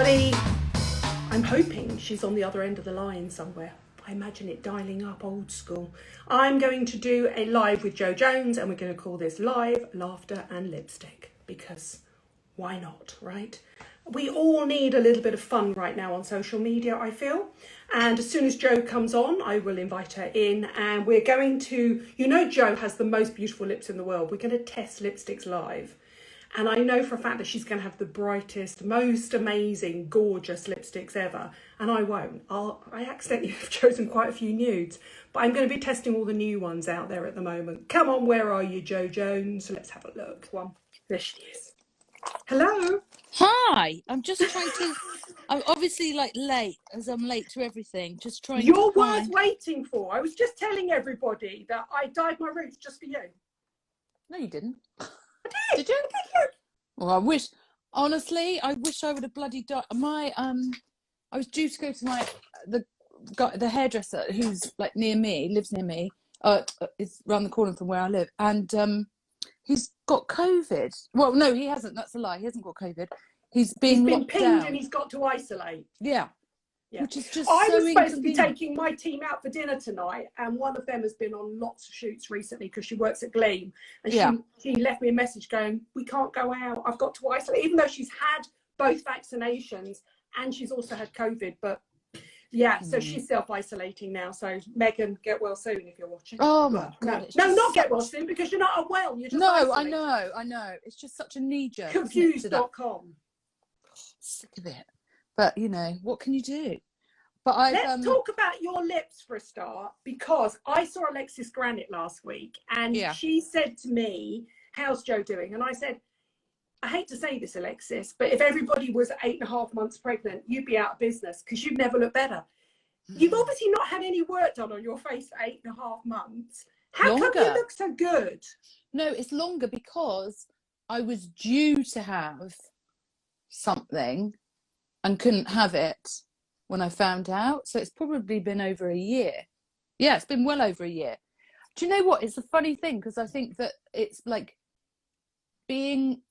Sally, I'm hoping she's on the other end of the line somewhere. I imagine it dialing up old school. I'm going to do a live with Jo Jones, and we're going to call this Live Laughter and Lipstick, because why not, right? We all need a little bit of fun right now on social media, I feel. And as soon as Jo comes on, I will invite her in, and we're going to, you know, Jo has the most beautiful lips in the world. We're going to test lipsticks live. And I know for a fact that she's going to have the brightest, most amazing, gorgeous lipsticks ever. And I won't. I accidentally have chosen quite a few nudes. But I'm going to be testing all the new ones out there at the moment. Come on, where are you, Jo Jones? Let's have a look. One. There she is. Hello. Hi. I'm just trying to... I'm obviously like late, as I'm late to everything. Just trying You're to worth waiting for. I was just telling everybody that I dyed my roots just for you. No, you didn't. I did. Did you? Well, I wish, honestly, I wish I would have bloody died. I was due to go to the hairdresser who's like near me, lives near me, is around the corner from where I live, and he's got COVID. Well, no, he hasn't. That's a lie. He hasn't got COVID. He's been locked pinged down. and he's got to isolate. Yeah. Yeah. Which is just I so was supposed to be inconvenient. taking my team out for dinner tonight, and one of them has been on lots of shoots recently because she works at Gleam, and she left me a message going, we can't go out, I've got to isolate, even though she's had both vaccinations and she's also had COVID. But yeah, so she's self-isolating now. So Megan, get well soon if you're watching. Oh my God. No, not get well soon, because you're not unwell, you're just isolating. I know. It's just such a knee-jerk. Confused.com. Sick of it. But, you know, what can you do? But let's talk about your lips for a start, because I saw Alexis Granite last week, and she said to me, how's Jo doing? And I said, I hate to say this, Alexis, but if everybody was 8.5 months pregnant, you'd be out of business, because you'd never look better. You've obviously not had any work done on your face for 8.5 months. How come you look so good? No, it's longer because I was due to have something and couldn't have it when I found out. So it's probably been over a year. Yeah, it's been well over a year. Do you know what? It's a funny thing, because I think that it's like being,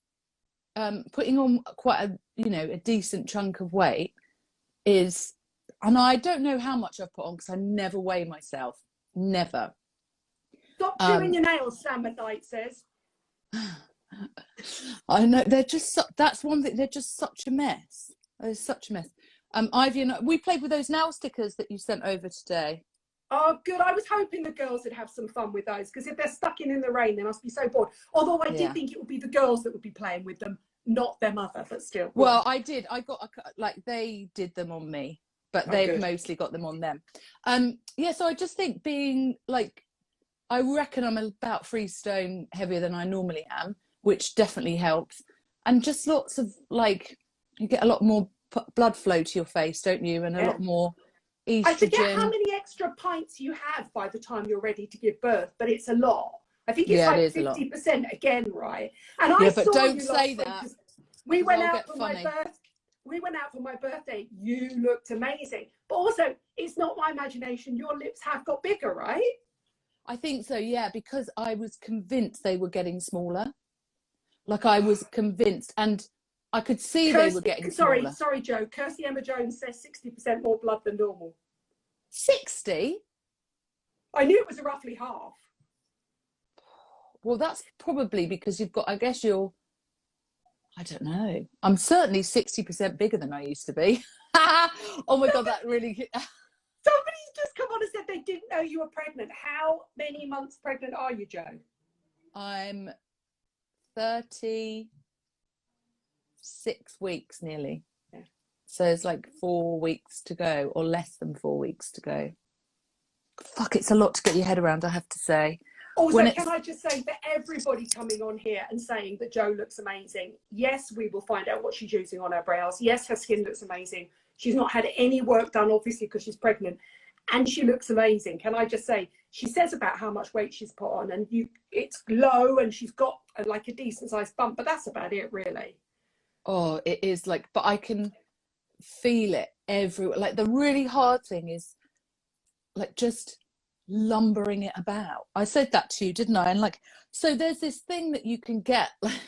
putting on quite a decent chunk of weight is, and I don't know how much I've put on because I never weigh myself. Never. Stop doing your nails, Sam at night says. I know, they're just, that's one thing, they're just such a mess. They're such a mess. Ivy, we played with those nail stickers that you sent over today. Oh, good. I was hoping the girls would have some fun with those, because if they're stuck in the rain, they must be so bored. Although I did think it would be the girls that would be playing with them, not their mother, but still. Well, I did. I got, they did them on me, but they've mostly got them on them. Yeah, so I just think being, like, I reckon I'm about 3 stone heavier than I normally am, which definitely helps. And just lots of, like, you get a lot more blood flow to your face, don't you? And a lot more estrogen. I forget how many extra pints you have by the time you're ready to give birth, but it's a lot. I think it's like 50% again, right? And I but saw don't you say that. We went out for my birthday. You looked amazing. But also, it's not my imagination. Your lips have got bigger, right? I think so, yeah, because I was convinced they were getting smaller. Like, I was convinced, and I could see they were getting smaller. Sorry, Jo. Kirsty Emma Jones says 60% more blood than normal. 60? I knew it was roughly half. Well, that's probably because you've got, I guess you're, I don't know. I'm certainly 60% bigger than I used to be. Oh my God, that really... Somebody's just come on and said they didn't know you were pregnant. How many months pregnant are you, Jo? I'm 36 weeks nearly. Yeah. So it's like 4 weeks to go, or less than 4 weeks to go. Fuck, it's a lot to get your head around, I have to say. Also, can I just say, for everybody coming on here and saying that Jo looks amazing, yes, we will find out what she's using on her brows. Yes, her skin looks amazing. She's not had any work done, obviously, because she's pregnant. And she looks amazing. Can I just say, she says about how much weight she's put on, and it's low, and she's got like a decent sized bump, but that's about it, really. Oh, it is like, but I can feel it everywhere. Like, the really hard thing is like just lumbering it about. I said that to you, didn't I? And like, so there's this thing that you can get, like,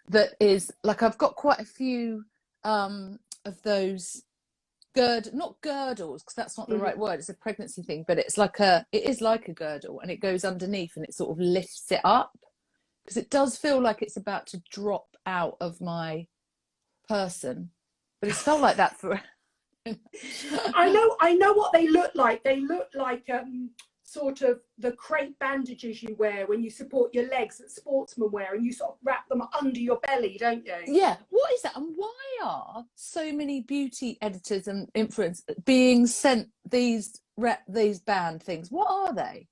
that is like, I've got quite a few of those not girdles, because that's not the right word, it's a pregnancy thing, but it is like a girdle, and it goes underneath and it sort of lifts it up, because it does feel like it's about to drop out of my person, but it's felt like that for I know what they look like. They look like sort of the crepe bandages you wear when you support your legs that sportsmen wear, and you sort of wrap them under your belly, don't you? Yeah. What is that? And why are so many beauty editors and influencers being sent these band things? What are they?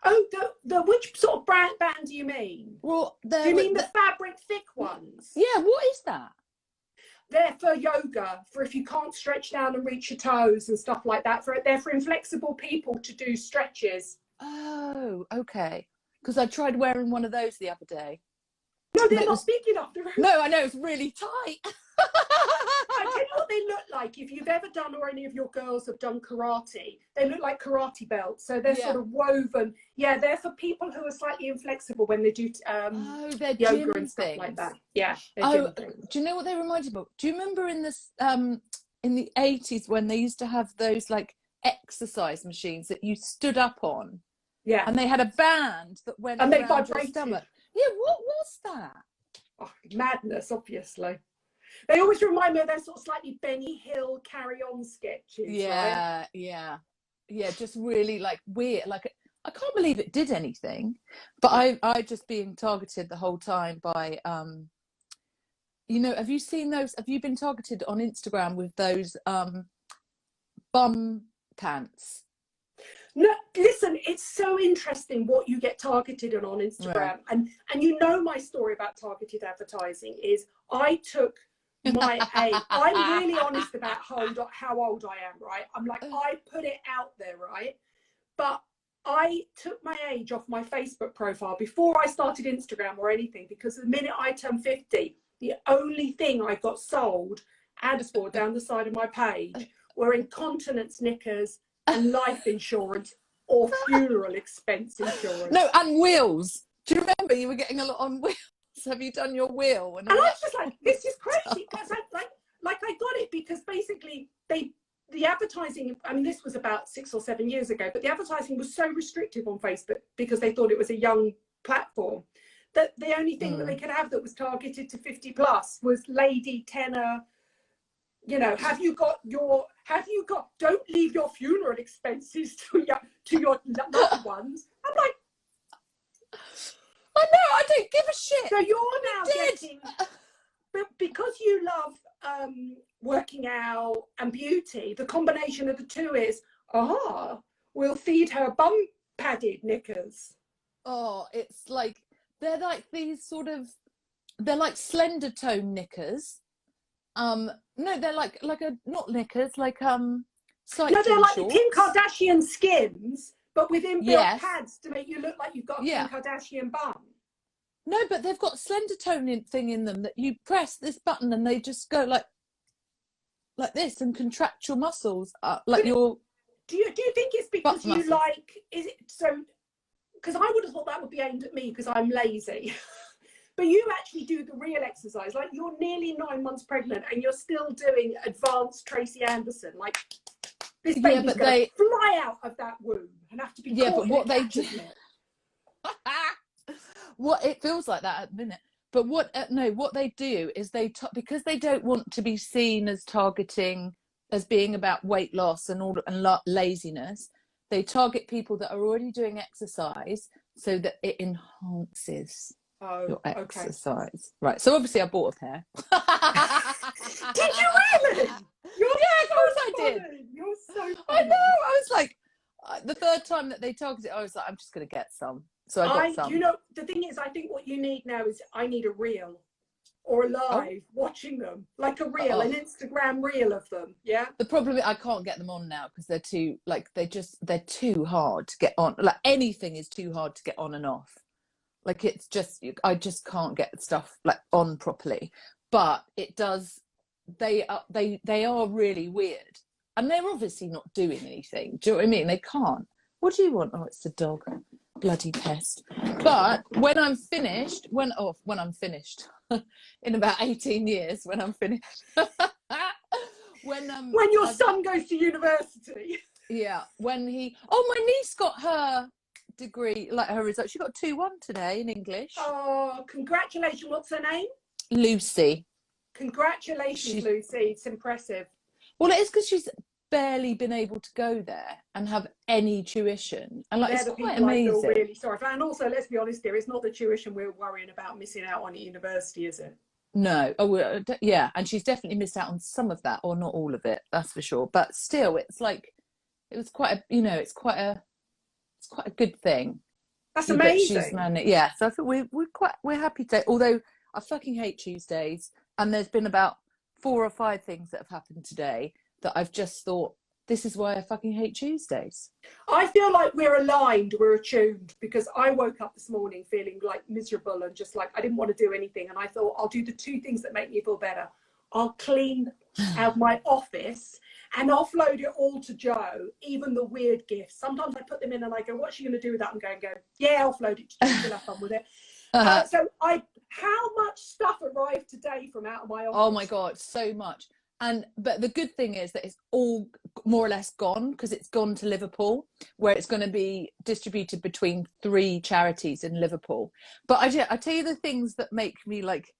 Oh, the which sort of band do you mean? Well, do you mean the fabric thick ones? Yeah. What is that? They're for yoga, for if you can't stretch down and reach your toes and stuff like that. They're for inflexible people to do stretches. Oh, okay. Because I tried wearing one of those the other day. No, they're not big enough. No, I know, it's really tight. I tell you what they look like. If you've ever done, or any of your girls have done karate, they look like karate belts. So they're sort of woven. Yeah, they're for people who are slightly inflexible when they do they're yoga gym and stuff things. like that. Yeah. Oh, do you know what they reminded me of? Do you remember in this in the 80s when they used to have those like exercise machines that you stood up on? Yeah. And they had a band that went and they around your vibrated. stomach. Yeah, what was that? Oh, madness, obviously. They always remind me of those sort of slightly Benny Hill Carry On sketches. Yeah, right? yeah, just really like weird. Like I can't believe it did anything, but I just being targeted the whole time by you know, have you seen those? Have you been targeted on Instagram with those bum pants? No, listen, it's so interesting what you get targeted on Instagram. Right. And you know, my story about targeted advertising is I took my age. I'm really honest about how old I am, right? I'm like, I put it out there, right? But I took my age off my Facebook profile before I started Instagram or anything, because the minute I turned 50, the only thing I got sold ads for down the side of my page were incontinence knickers and life insurance or funeral expense insurance. No, and wheels. Do you remember you were getting a lot on wheels? Have you done your wheel? And I was just like, this is crazy, because I got it because basically the advertising, I mean, this was about 6 or 7 years ago, but the advertising was so restrictive on Facebook because they thought it was a young platform, that the only thing that they could have that was targeted to 50 plus was lady tenor. You know, don't leave your funeral expenses to your loved ones. I'm like, I know, I don't give a shit. so you're now getting, but because you love working out and beauty, the combination of the two is, we'll feed her bum padded knickers. Oh, it's like, they're like these sort of, they're like slender tone knickers. No, they're like a, not knickers, like cycling they're like shorts. the Kim Kardashian skins, but with inbuilt pads to make you look like you've got a Kim Kardashian bum. No, but they've got slender tone thing in them that you press this button and they just go like this and contract your muscles, like your. Do you think it's because you like? Is it so? Because I would have thought that would be aimed at me because I'm lazy. But you actually do the real exercise. Like, you're nearly 9 months pregnant and you're still doing advanced Tracy Anderson. Like, this baby's going to fly out of that womb and have to be caught but what they do, what it feels like that at the minute. But what they do is because they don't want to be seen as targeting as being about weight loss and laziness. They target people that are already doing exercise so that it enhances your exercise. Right. So obviously I bought a pair. Did you really? Of course I did. You're so funny. I know. I was like, the third time that they targeted, I was like, I'm just going to get some. So I got some. You know, the thing is, I think what you need now is I need a reel or a live watching them, like a reel, an Instagram reel of them. Yeah. The problem is I can't get them on now because they're too, like, they're too hard to get on. Like, anything is too hard to get on and off. Like, it's just, I just can't get the stuff like on properly. But it does, they are really weird. And they're obviously not doing anything. Do you know what I mean? They can't. What do you want? Oh, it's the dog. Bloody pest. But when I'm finished, when I'm finished, in about 18 years when I'm finished. When your son goes to university. Yeah, when he... Oh, my niece got her degree, like her result. She got 2-1 today in English. Oh, congratulations. What's her name? Lucy. Congratulations, Lucy. It's impressive. Well, it is because she's barely been able to go there and have any tuition. And like, it's quite amazing. I feel really sorry for. And also, let's be honest here, it's not the tuition we're worrying about missing out on at university, is it? No. Oh, yeah. And she's definitely missed out on some of that, or not all of it, that's for sure. But still, it's like, it was quite a, you know, it's quite a good thing. That's amazing. She's yeah. So I think we're happy to, although I fucking hate Tuesdays. And there's been about 4 or 5 things that have happened today that I've just thought, this is why I fucking hate Tuesdays. I feel like we're aligned, we're attuned, because I woke up this morning feeling like miserable and just like I didn't want to do anything. And I thought, I'll do the 2 things that make me feel better. I'll clean out my office and offload it all to Joe, even the weird gifts. Sometimes I put them in and I go, what's she going to do with that? And go, yeah, offload it to Joe, she'll have fun with it. So how much stuff arrived today from out of my office? Oh my God, so much. But the good thing is that it's all more or less gone, because it's gone to Liverpool, where it's going to be distributed between 3 charities in Liverpool. But I tell you the things that make me like.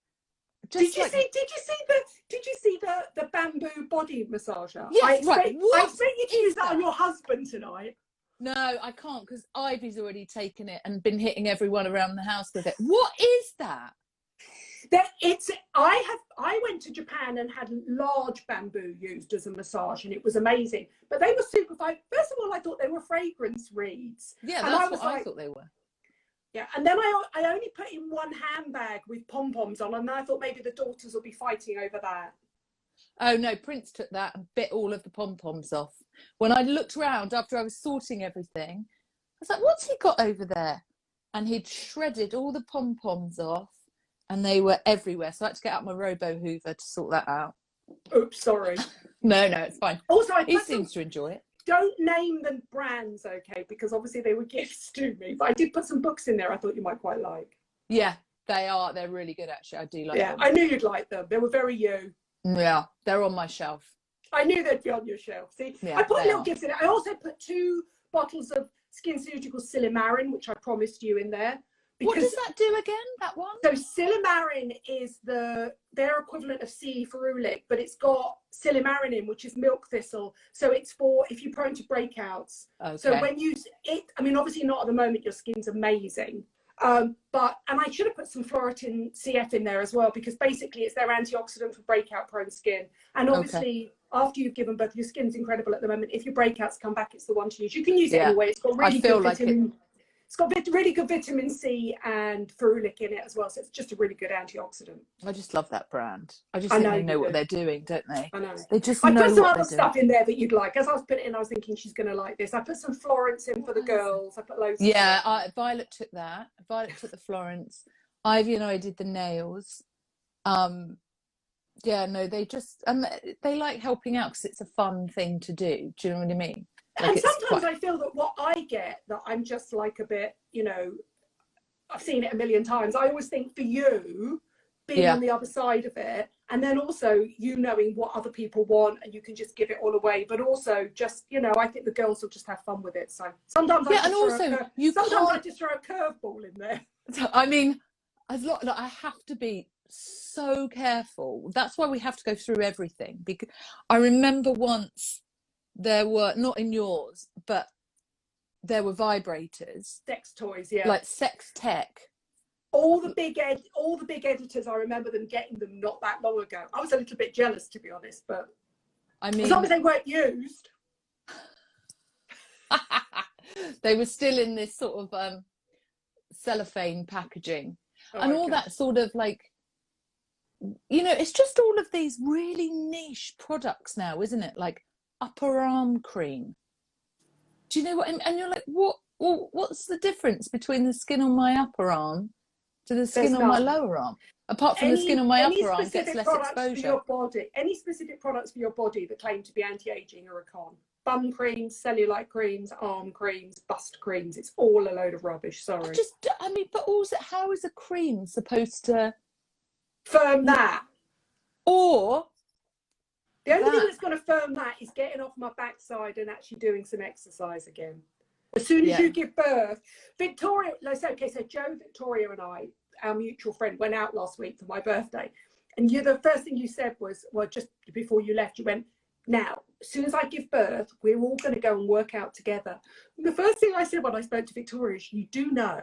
Did you see the bamboo body massager? Yes, I expect you to use that on your husband tonight. No, I can't, because Ivy's already taken it and been hitting everyone around the house with it. What is that? I went to Japan and had large bamboo used as a massage, and it was amazing. But they were super fine. First of all, I thought they were fragrance reeds. Yeah, that's what I thought they were. Yeah, and then I only put in 1 handbag with pom-poms on, and I thought maybe the daughters will be fighting over that. Oh no, Prince took that and bit all of the pom-poms off. When I looked round after I was sorting everything, I was like, what's he got over there? And he'd shredded all the pom-poms off, and they were everywhere. So I had to get out my Robo Hoover to sort that out. Oops, sorry. No, it's fine. Also, he seems to enjoy it. Don't name the brands, okay? Because obviously they were gifts to me. But I did put some books in there I thought you might quite like. Yeah, they are. They're really good, actually. I do like them. Yeah, I knew you'd like them. They were very you. Yeah, they're on my shelf. I knew they'd be on your shelf. See, yeah, I put little gifts in it. I also put 2 bottles of SkinCeuticals Silimarin, which I promised you, in there. What does that do again, that one? So Silimarin is their equivalent of C. ferulic, but it's got Silimarin in, which is milk thistle. So it's for if you're prone to breakouts. Okay. So when you it, I mean, obviously not at the moment. Your skin's amazing, and I should have put some Floritin CF in there as well, because basically it's their antioxidant for breakout-prone skin. And obviously, after you've given birth, your skin's incredible at the moment. If your breakouts come back, it's the one to use. You can use it anyway. It's got really good vitamin. It's got really good vitamin C and ferulic in it as well, so it's just a really good antioxidant. I just love that brand. I just think they know what they're doing, don't they? I know. They just I know put some what other stuff in there that you'd like. As I was putting it in, I was thinking she's going to like this. I put some Florence in for the girls. I put loads of stuff. Violet took that. Violet took the Florence. Ivy and I did the nails. Yeah, no, they just... they like helping out because it's a fun thing to do. Do you know what I mean? Like, and sometimes I feel that what I get, that I'm just like a bit, you know, I've seen it a million times. I always think for you, being on the other side of it, and then also you knowing what other people want, and you can just give it all away. But also just, you know, I think the girls will just have fun with it. So sometimes I just throw a curveball in there. I mean, I have to be so careful. That's why we have to go through everything. Because I remember once, there were, not in yours, but there were vibrators, sex toys, like sex tech. All the big editors, I remember them getting them not that long ago. I was a little bit jealous, to be honest, but I mean, as long as they weren't used, they were still in this sort of cellophane packaging, and all that sort of like, you know, it's just all of these really niche products now, isn't it? Like upper arm cream. Do you know what? And you're like, what's the difference between the skin on my upper arm to the skin on my lower arm? Apart from the skin on my upper arm gets less exposure. For your body, any specific products for your body that claim to be anti-aging are a con. Bum creams, cellulite creams, arm creams, bust creams. It's all a load of rubbish. Sorry. I mean, but also, how is a cream supposed to Firm that. Or the only thing that's going to firm that is getting off my backside and actually doing some exercise again. As soon as you give birth, Victoria, let's say, okay, so Joe, Victoria and I, our mutual friend, went out last week for my birthday. And the first thing you said was, well, just before you left, you went, now, as soon as I give birth, we're all going to go and work out together. And the first thing I said when I spoke to Victoria is, you do know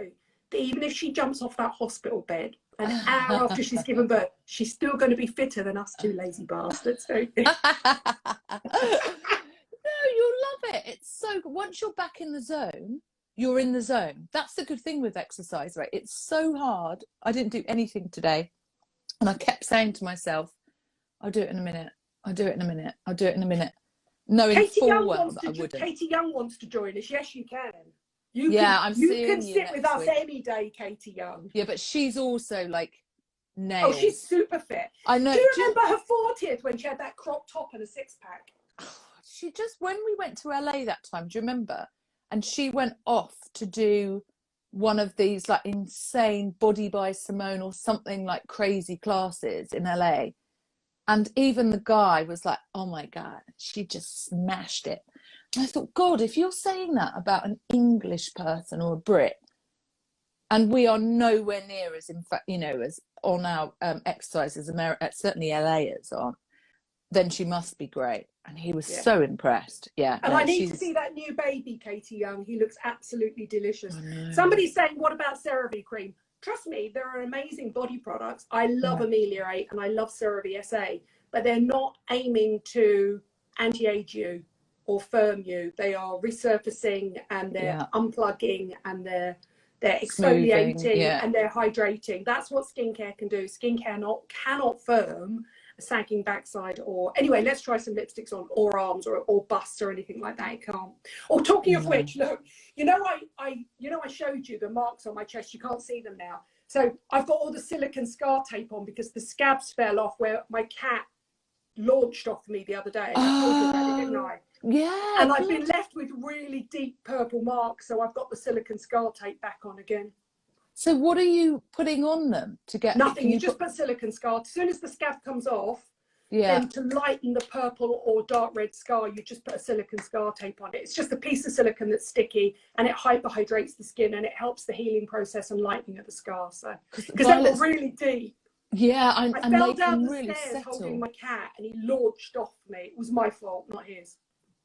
that even if she jumps off that hospital bed an hour after she's given birth, she's still going to be fitter than us two lazy bastards. So. No, you'll love it. It's so good. Once you're back in the zone, you're in the zone. That's the good thing with exercise, right? It's so hard. I didn't do anything today. And I kept saying to myself, I'll do it in a minute. I'll do it in a minute. I'll do it in a minute. Knowing Katie full Young well that I wouldn't. Katie Young wants to join us. Yes, you can. You can sit with us any day, Katie Young. Yeah, but she's also like nails. Oh, she's super fit. I know. Do you remember her 40th when she had that crop top and a six-pack? She just, when we went to LA that time, do you remember? And she went off to do one of these like insane Body by Simone or something like crazy classes in LA. And even the guy was like, oh my God, she just smashed it. And I thought, God, if you're saying that about an English person or a Brit, and we are nowhere near as, in fact, you know, as on our exercises, certainly LAers aren't, then she must be great. And he was so impressed. Yeah. And I need to see that new baby, Katie Young. He looks absolutely delicious. Somebody's saying, what about CeraVe cream? Trust me, there are amazing body products. I love Ameliorate and I love CeraVe SA, but they're not aiming to anti-age you or firm you. They are resurfacing and they're unplugging and they're exfoliating and they're hydrating. That's what skincare can do. Skincare cannot firm a sagging backside or anyway. Let's try some lipsticks on or arms or busts or anything like that. It can't. Or talking of which, look, I showed you the marks on my chest. You can't see them now. So I've got all the silicone scar tape on because the scabs fell off where my cat launched off me the other day. I told you about it, didn't I? Yeah. And I've been left with really deep purple marks, so I've got the silicone scar tape back on again. So what are you putting on them to get? Nothing. You just put silicone scar. As soon as the scab comes off, then to lighten the purple or dark red scar, you just put a silicone scar tape on it. It's just a piece of silicone that's sticky and it hyperhydrates the skin and it helps the healing process and lightening of the scar. So because they were really deep. Yeah, I fell down the really stairs holding my cat and he launched off me. It was my fault, not his.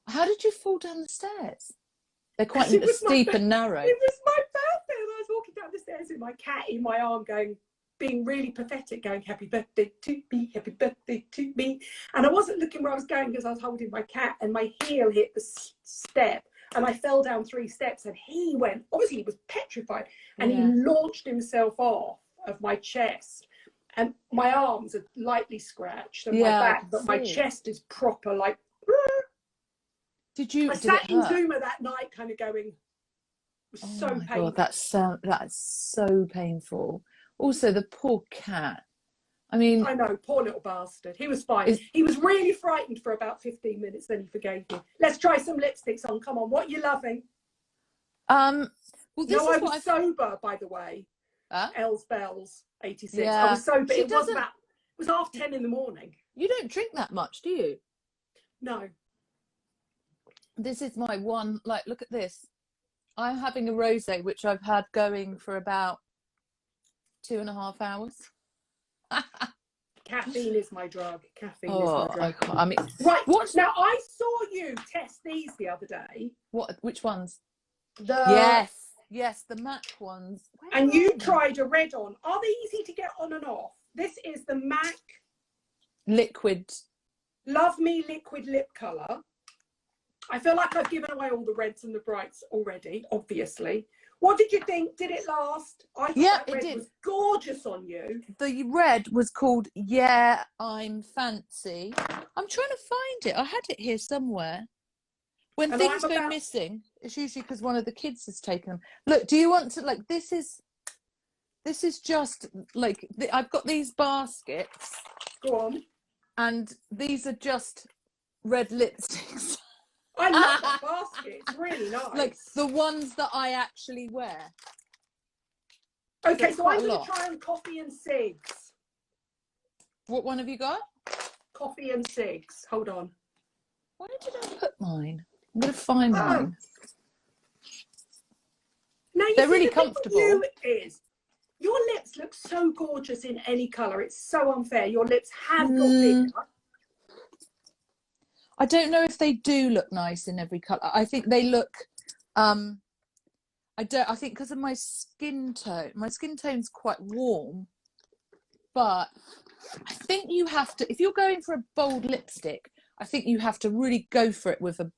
How did you fall down the stairs? They're quite steep and narrow. It was my birthday and I was walking down the stairs with my cat in my arm being really pathetic, going, happy birthday to me, happy birthday to me. And I wasn't looking where I was going because I was holding my cat and my heel hit the step and I fell down 3 steps and he went, obviously he was petrified and he launched himself off of my chest. And my arms are lightly scratched and my back, but my chest is proper like, I sat in Zuma that night kind of going, it was so painful. God, that's so painful. Also, the poor cat. I mean, I know, poor little bastard. He was fine. He was really frightened for about 15 minutes, then he forgave me. Let's try some lipsticks on. Come on, what are you loving? Well, this is I was sober, by the way. Els Bells 86. Yeah. I was sober. It was 10:30 in the morning. You don't drink that much, do you? No. This is my one, like, look at this. I'm having a rosé, which I've had going for about 2.5 hours. Caffeine is my drug. Caffeine is my drug. I mean, right. Now, I saw you test these the other day. Which ones? Yes, the MAC ones. And you tried a red on. Are they easy to get on and off? This is the MAC Liquid. Love Me Liquid Lip Colour. I feel like I've given away all the reds and the brights already, obviously. What did you think? Did it last? I thought that red was gorgeous on you. The red was called Yeah, I'm Fancy. I'm trying to find it. I had it here somewhere. When things go missing, it's usually because one of the kids has taken them. Look, do you want to, like, this is just, like, I've got these baskets. Go on. And these are just red lipsticks. I love that basket. It's really nice. Like the ones that I actually wear. Okay, so I'm going to try on coffee and cigs. What one have you got? Coffee and cigs. Hold on. Where did I put mine? I'm going to find mine. Now, They're really comfortable. You is your lips look so gorgeous in any colour. It's so unfair. Your lips have got bigger. I don't know if they do look nice in every colour. I think they look... I think because of my skin tone's quite warm, but I think you have to, if you're going for a bold lipstick, I think you have to really go for it with a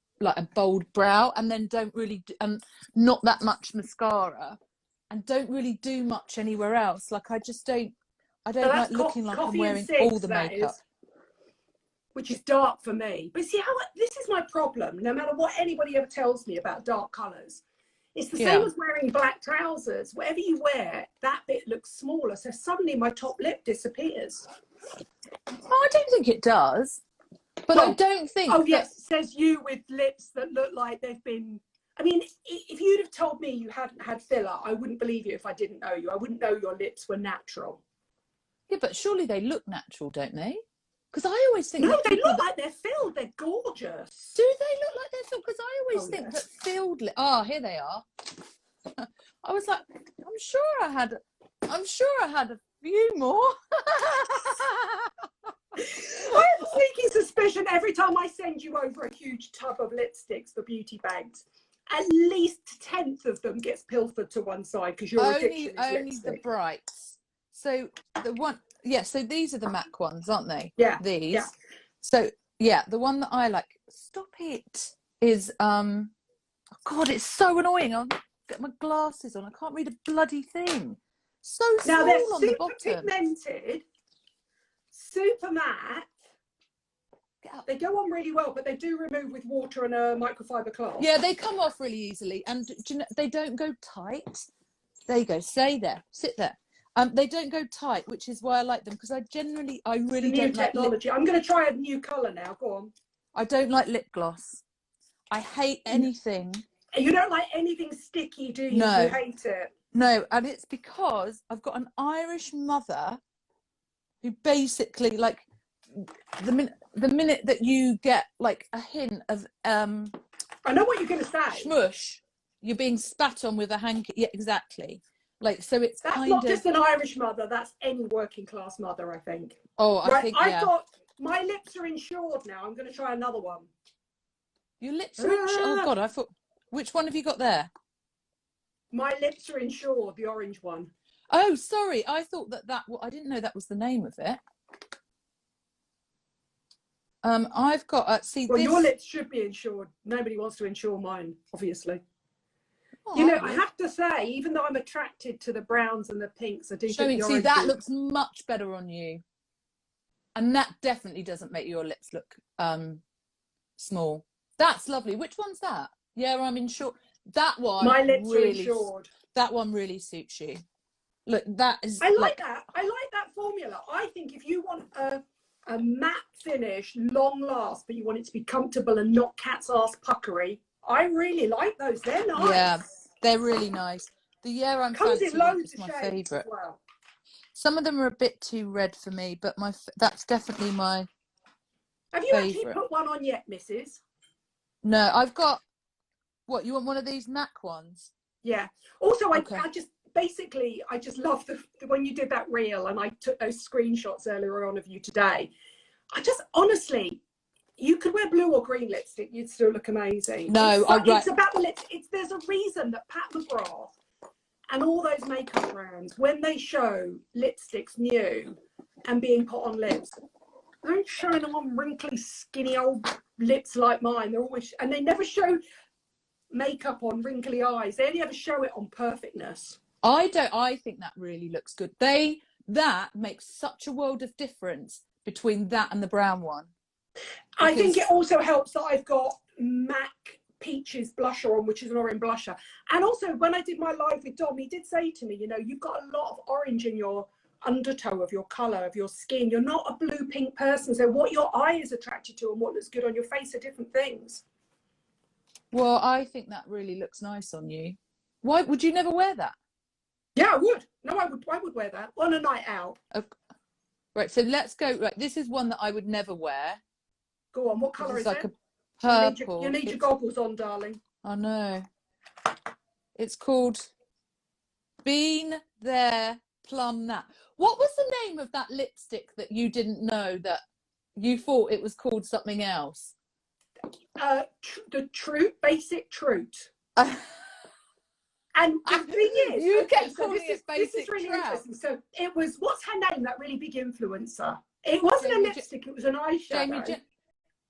bold brow, and then don't really and not that much mascara, and don't really do much anywhere else. Like I don't like looking like I'm wearing all the makeup. Which is dark for me. But see, this is my problem. No matter what anybody ever tells me about dark colours, it's the same as wearing black trousers. Whatever you wear, that bit looks smaller. So suddenly my top lip disappears. Oh, I don't think it does. But well, I don't think... Oh, yes, it says you with lips that look like they've been... I mean, if you'd have told me you hadn't had filler, I wouldn't believe you if I didn't know you. I wouldn't know your lips were natural. Yeah, but surely they look natural, don't they? Because I always think... No, they look like they're filled. They're gorgeous. Do they look like they're filled? Because I always think that filled... Oh, here they are. I was like, I'm sure I had a few more. I have a sneaky suspicion every time I send you over a huge tub of lipsticks for Beautyhags, at least 10th of them gets pilfered to one side because your addiction is only lipstick. The brights. So the one... Yeah, so these are the MAC ones, aren't they? Yeah. These. Yeah. So, yeah, the one that I like, stop it, is, oh God, it's so annoying. I'll get my glasses on. I can't read a bloody thing. So small now they're on the bottom. super pigmented, super matte. They go on really well, but they do remove with water and a microfiber cloth. Yeah, they come off really easily. And do you know, they don't go tight. There you go. Stay there. Sit there. They don't go tight, which is why I like them, because I really don't like technology. I'm going to try a new colour now. Go on. I don't like lip gloss. I hate anything. You don't like anything sticky, do you? No. You hate it. No, and it's because I've got an Irish mother who basically, like, the minute that you get like a hint of I know what you're going to say. Smush, you're being spat on with a hanky. Yeah, exactly. Like, so it's that's kind not of... just an Irish mother, that's any working class mother, I think. Oh, I think, yeah. I've got, my lips are insured now. I'm going to try another one. Your lips are insured? Oh, God, I thought... Which one have you got there? My lips are insured, the orange one. Oh, sorry. I thought I didn't know that was the name of it. I've got... well, your lips should be insured. Nobody wants to insure mine, obviously. Oh, you know, I have to say, even though I'm attracted to the browns and the pinks, I do think the see, that looks much better on you. And that definitely doesn't make your lips look small. That's lovely. Which one's that? Yeah, I'm insured. That one... My lips are insured. That one really suits you. Look, that is... I like that. I like that formula. I think if you want a matte finish, long last, but you want it to be comfortable and not cat's ass puckery, I really like those. They're nice. Yeah, they're really nice. The year I'm fancy is my favourite. Well. Some of them are a bit too red for me, but that's definitely my Have you favourite. actually put one on yet, Mrs.? No, I've got... What, you want one of these MAC ones? Yeah. Also, okay. I just love when you did that reel and I took those screenshots earlier on of you today. I just, honestly... You could wear blue or green lipstick, you'd still look amazing. No, it's about the lips. There's a reason that Pat McGrath and all those makeup brands, when they show lipsticks new and being put on lips, they aren't showing them on wrinkly, skinny old lips like mine. They're always, and they never show makeup on wrinkly eyes. They only ever show it on perfectness. I think that really looks good. That makes such a world of difference between that and the brown one. I think it also helps that I've got MAC Peaches blusher on, which is an orange blusher. And also, when I did my live with Dom, he did say to me, you know, you've got a lot of orange in your undertow of your colour, of your skin. You're not a blue-pink person. So what your eye is attracted to and what looks good on your face are different things. Well, I think that really looks nice on you. Why would you never wear that? Yeah, I would. No, I would wear that on a night out. Okay. Right, so let's go. Right, this is one that I would never wear. Go on, what colour This is like it? a purple. You need your goggles on, darling. I know. It's called Bean There Plum Nat. What was the name of that lipstick that you didn't know that you thought it was called something else? The Basic Truth. And the thing is, you okay, kept so calling it Basic this is really Trout. interesting. So it was, what's her name, that really big influencer? It wasn't a lipstick, it was an eyeshadow.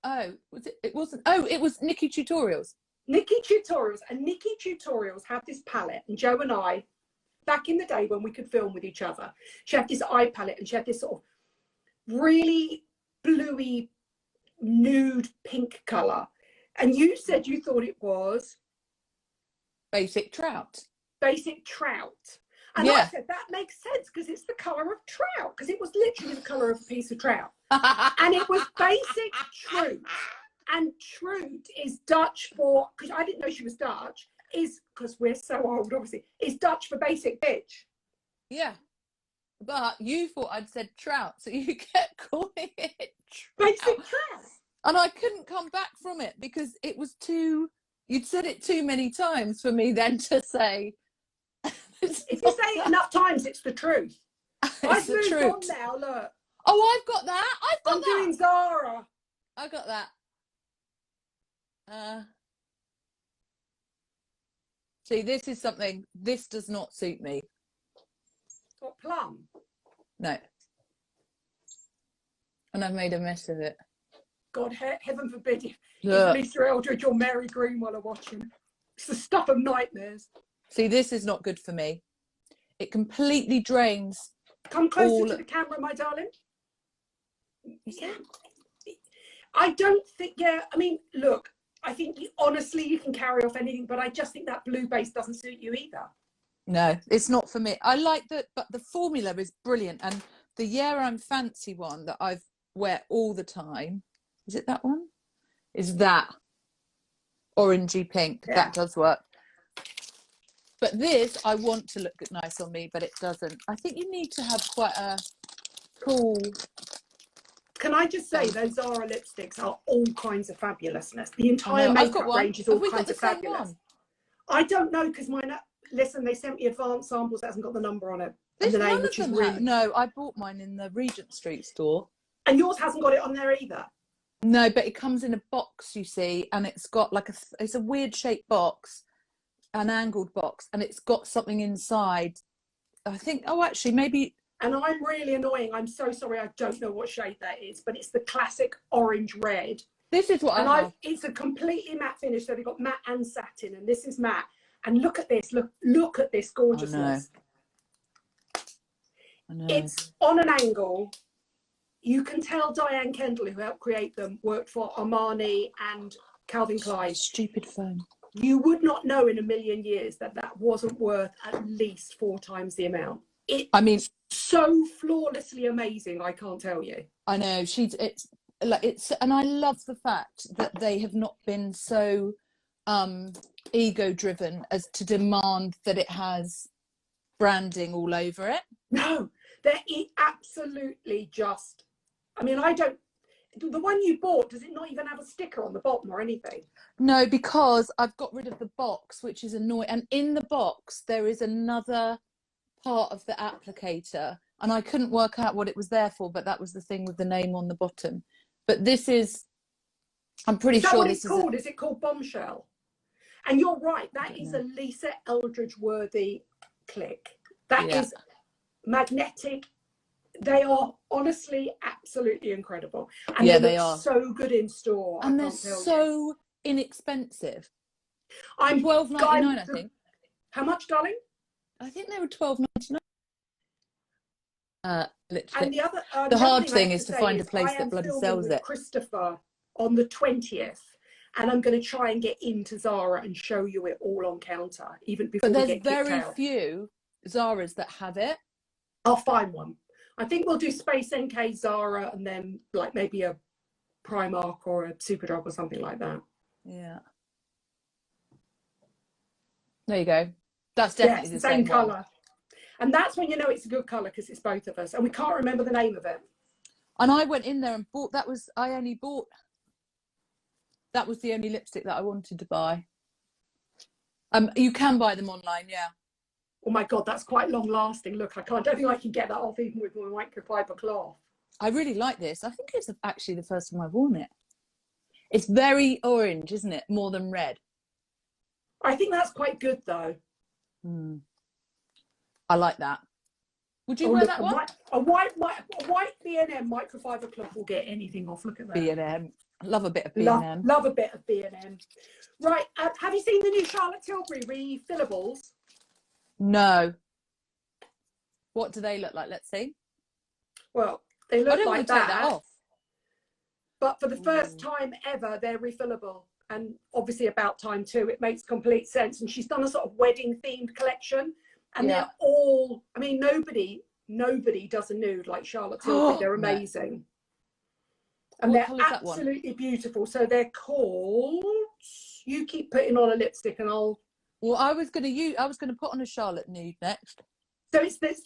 Oh, was it? It wasn't. Oh, it was Nikki Tutorials. Nikki Tutorials. And Nikki Tutorials had this palette, and Joe and I, back in the day when we could film with each other, she had this eye palette, and she had this sort of really bluey, nude pink colour. And you said you thought it was Basic Trout. Basic Trout. And I said, that makes sense because it's the colour of trout, because it was literally the colour of a piece of trout. And it was Basic Truth. And Truth is Dutch for, because I didn't know she was Dutch, is, because we're so old, obviously, is Dutch for basic bitch. Yeah. But you thought I'd said trout, so you kept calling it trout. Basic Trout. And I couldn't come back from it because it was too, you'd said it too many times for me then to say. If you say it enough times, it's the truth. I've the moved truth. on now, look. Oh, I've got that. I'm doing Zara. I got that. See, this is something, this does not suit me. What, plum? No. And I've made a mess of it. God, heaven forbid if Look. Mr. Eldridge or Mary Greenwell are watching. It's the stuff of nightmares. See, this is not good for me. It completely drains. Come closer to the camera, my darling. Yeah. I don't think, I mean, look, I think honestly you can carry off anything, but I just think that blue base doesn't suit you either. No, it's not for me. I like that, but the formula is brilliant. And the Yeah, I'm Fancy one that I wear all the time, is it that one? Is that orangey pink? Yeah. That does work. But this, I want to look nice on me, but it doesn't. I think you need to have quite a cool... Can I just say, those Zara lipsticks are all kinds of fabulousness. The entire makeup range is all kinds of fabulous. I don't know, because mine... Listen, they sent me advanced samples that hasn't got the number on it. There's none of them really... No, I bought mine in the Regent Street store. And yours hasn't got it on there either? No, but it comes in a box, you see, and it's got like it's a weird shaped box, an angled box, and it's got something inside. I think, oh, actually, maybe... And I'm really annoying. I'm so sorry. I don't know what shade that is, but it's the classic orange red. This is what I have. It's a completely matte finish. So they've got matte and satin, and this is matte. And look at this. Look at this gorgeousness. I know. It's on an angle. You can tell Diane Kendall, who helped create them, worked for Armani and Calvin Klein. Stupid phone. You would not know in a million years that that wasn't worth at least 4 times the amount. I mean, so flawlessly amazing, I can't tell you. I know, and I love the fact that they have not been so ego driven as to demand that it has branding all over it. No, they're absolutely just, I mean, the one you bought, does it not even have a sticker on the bottom or anything? No, because I've got rid of the box, which is annoying, and in the box there is another part of the applicator, and I couldn't work out what it was there for, but that was the thing with the name on the bottom. But this is, I'm pretty sure this is called. Is it called Bombshell? And you're right, that is a Lisa Eldridge worthy click. That is magnetic. They are honestly absolutely incredible, and they are so good in store, and they're so inexpensive. I'm $12.99, I think. How much, darling? I think they were $12.99. Lipstick. And the hard thing is to find a place that bloody sells it. Christopher on the 20th, and I'm going to try and get into Zara and show you it all on counter, even before we get kicked out. But there's very few Zaras that have it. I'll find one. I think we'll do Space NK, Zara, and then like maybe a Primark or a Superdrug or something like that. Yeah. There you go. That's definitely the same colour. And that's when you know it's a good colour, because it's both of us. And we can't remember the name of it. And I went in there and bought, that was the only lipstick that I wanted to buy. You can buy them online, yeah. Oh my God, that's quite long lasting. Look, don't think I can get that off even with my microfiber cloth. I really like this. I think it's actually the first time I've worn it. It's very orange, isn't it? More than red. I think that's quite good though. I like that. Would you wear that one? A white B&M microfiber cloth will get anything off. Look at that. B&M. Love a bit of B&M. Love a bit of B&M. Right, have you seen the new Charlotte Tilbury Refillables? No. What do they look like? Let's see. Well, they look like that. Take that off. But for the first time ever, they're refillable. And obviously about time too. It makes complete sense. And she's done a sort of wedding themed collection. And they're all, I mean, nobody does a nude like Charlotte Tilbury. They're amazing. And they're absolutely beautiful. So they're called, you keep putting on a lipstick and I'll. Well, I was going to put on a Charlotte nude next. So it's the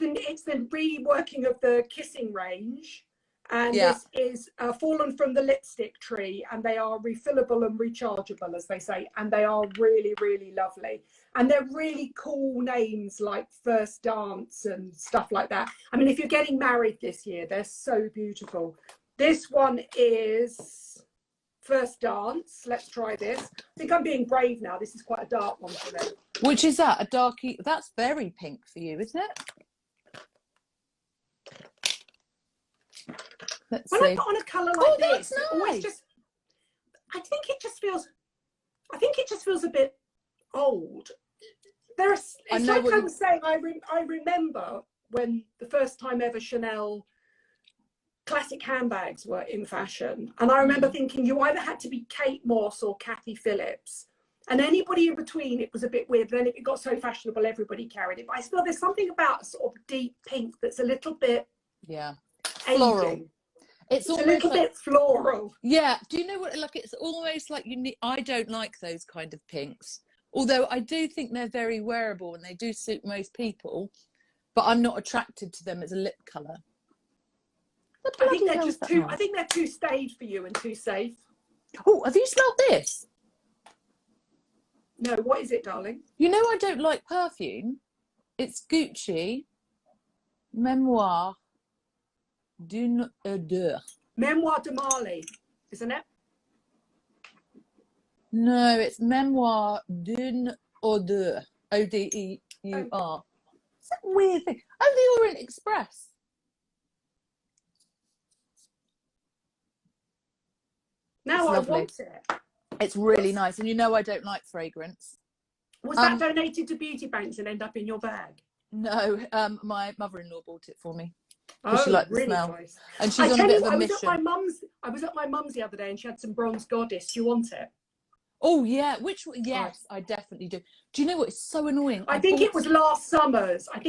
reworking of the kissing range. And this is fallen from the lipstick tree, and they are refillable and rechargeable, as they say, and they are really, really lovely. And they're really cool names like First Dance and stuff like that. I mean, if you're getting married this year, they're so beautiful. This one is First Dance. Let's try this. I think I'm being brave now. This is quite a dark one for me. Which is that? A darky? That's very pink for you, isn't it? Let's see. I put on a colour like this, that's nice. I think it just feels a bit old. It's like I was saying, I remember when the first time ever Chanel classic handbags were in fashion, and I remember thinking you either had to be Kate Moss or Kathy Phillips, and anybody in between it was a bit weird. Then it got so fashionable everybody carried it, but I feel there's something about a sort of deep pink that's a little bit floral. aging. It's a little bit floral. Yeah. Do you know what? Like, it's almost like I don't like those kind of pinks. Although I do think they're very wearable and they do suit most people, but I'm not attracted to them as a lip colour. I think they're just too. I think they're too staid for you and too safe. Oh, have you smelled this? No. What is it, darling? You know I don't like perfume. It's Gucci Memoir d'une odeur. Memoir de Marley, isn't it? No, it's Memoir d'une odeur. Odeur. It's a weird thing. Oh, the Orient Express. Now I want it. It's really nice. And you know I don't like fragrance. Was that donated to beauty banks and end up in your bag? No, my mother-in-law bought it for me. Oh, she liked the really smell. Nice. And she's on a bit of a mission. I was at my mum's the other day and she had some bronze goddess. Do you want it? Oh, yeah. Yes, I definitely do. Do you know what? It's so annoying. I think it was last summer's. And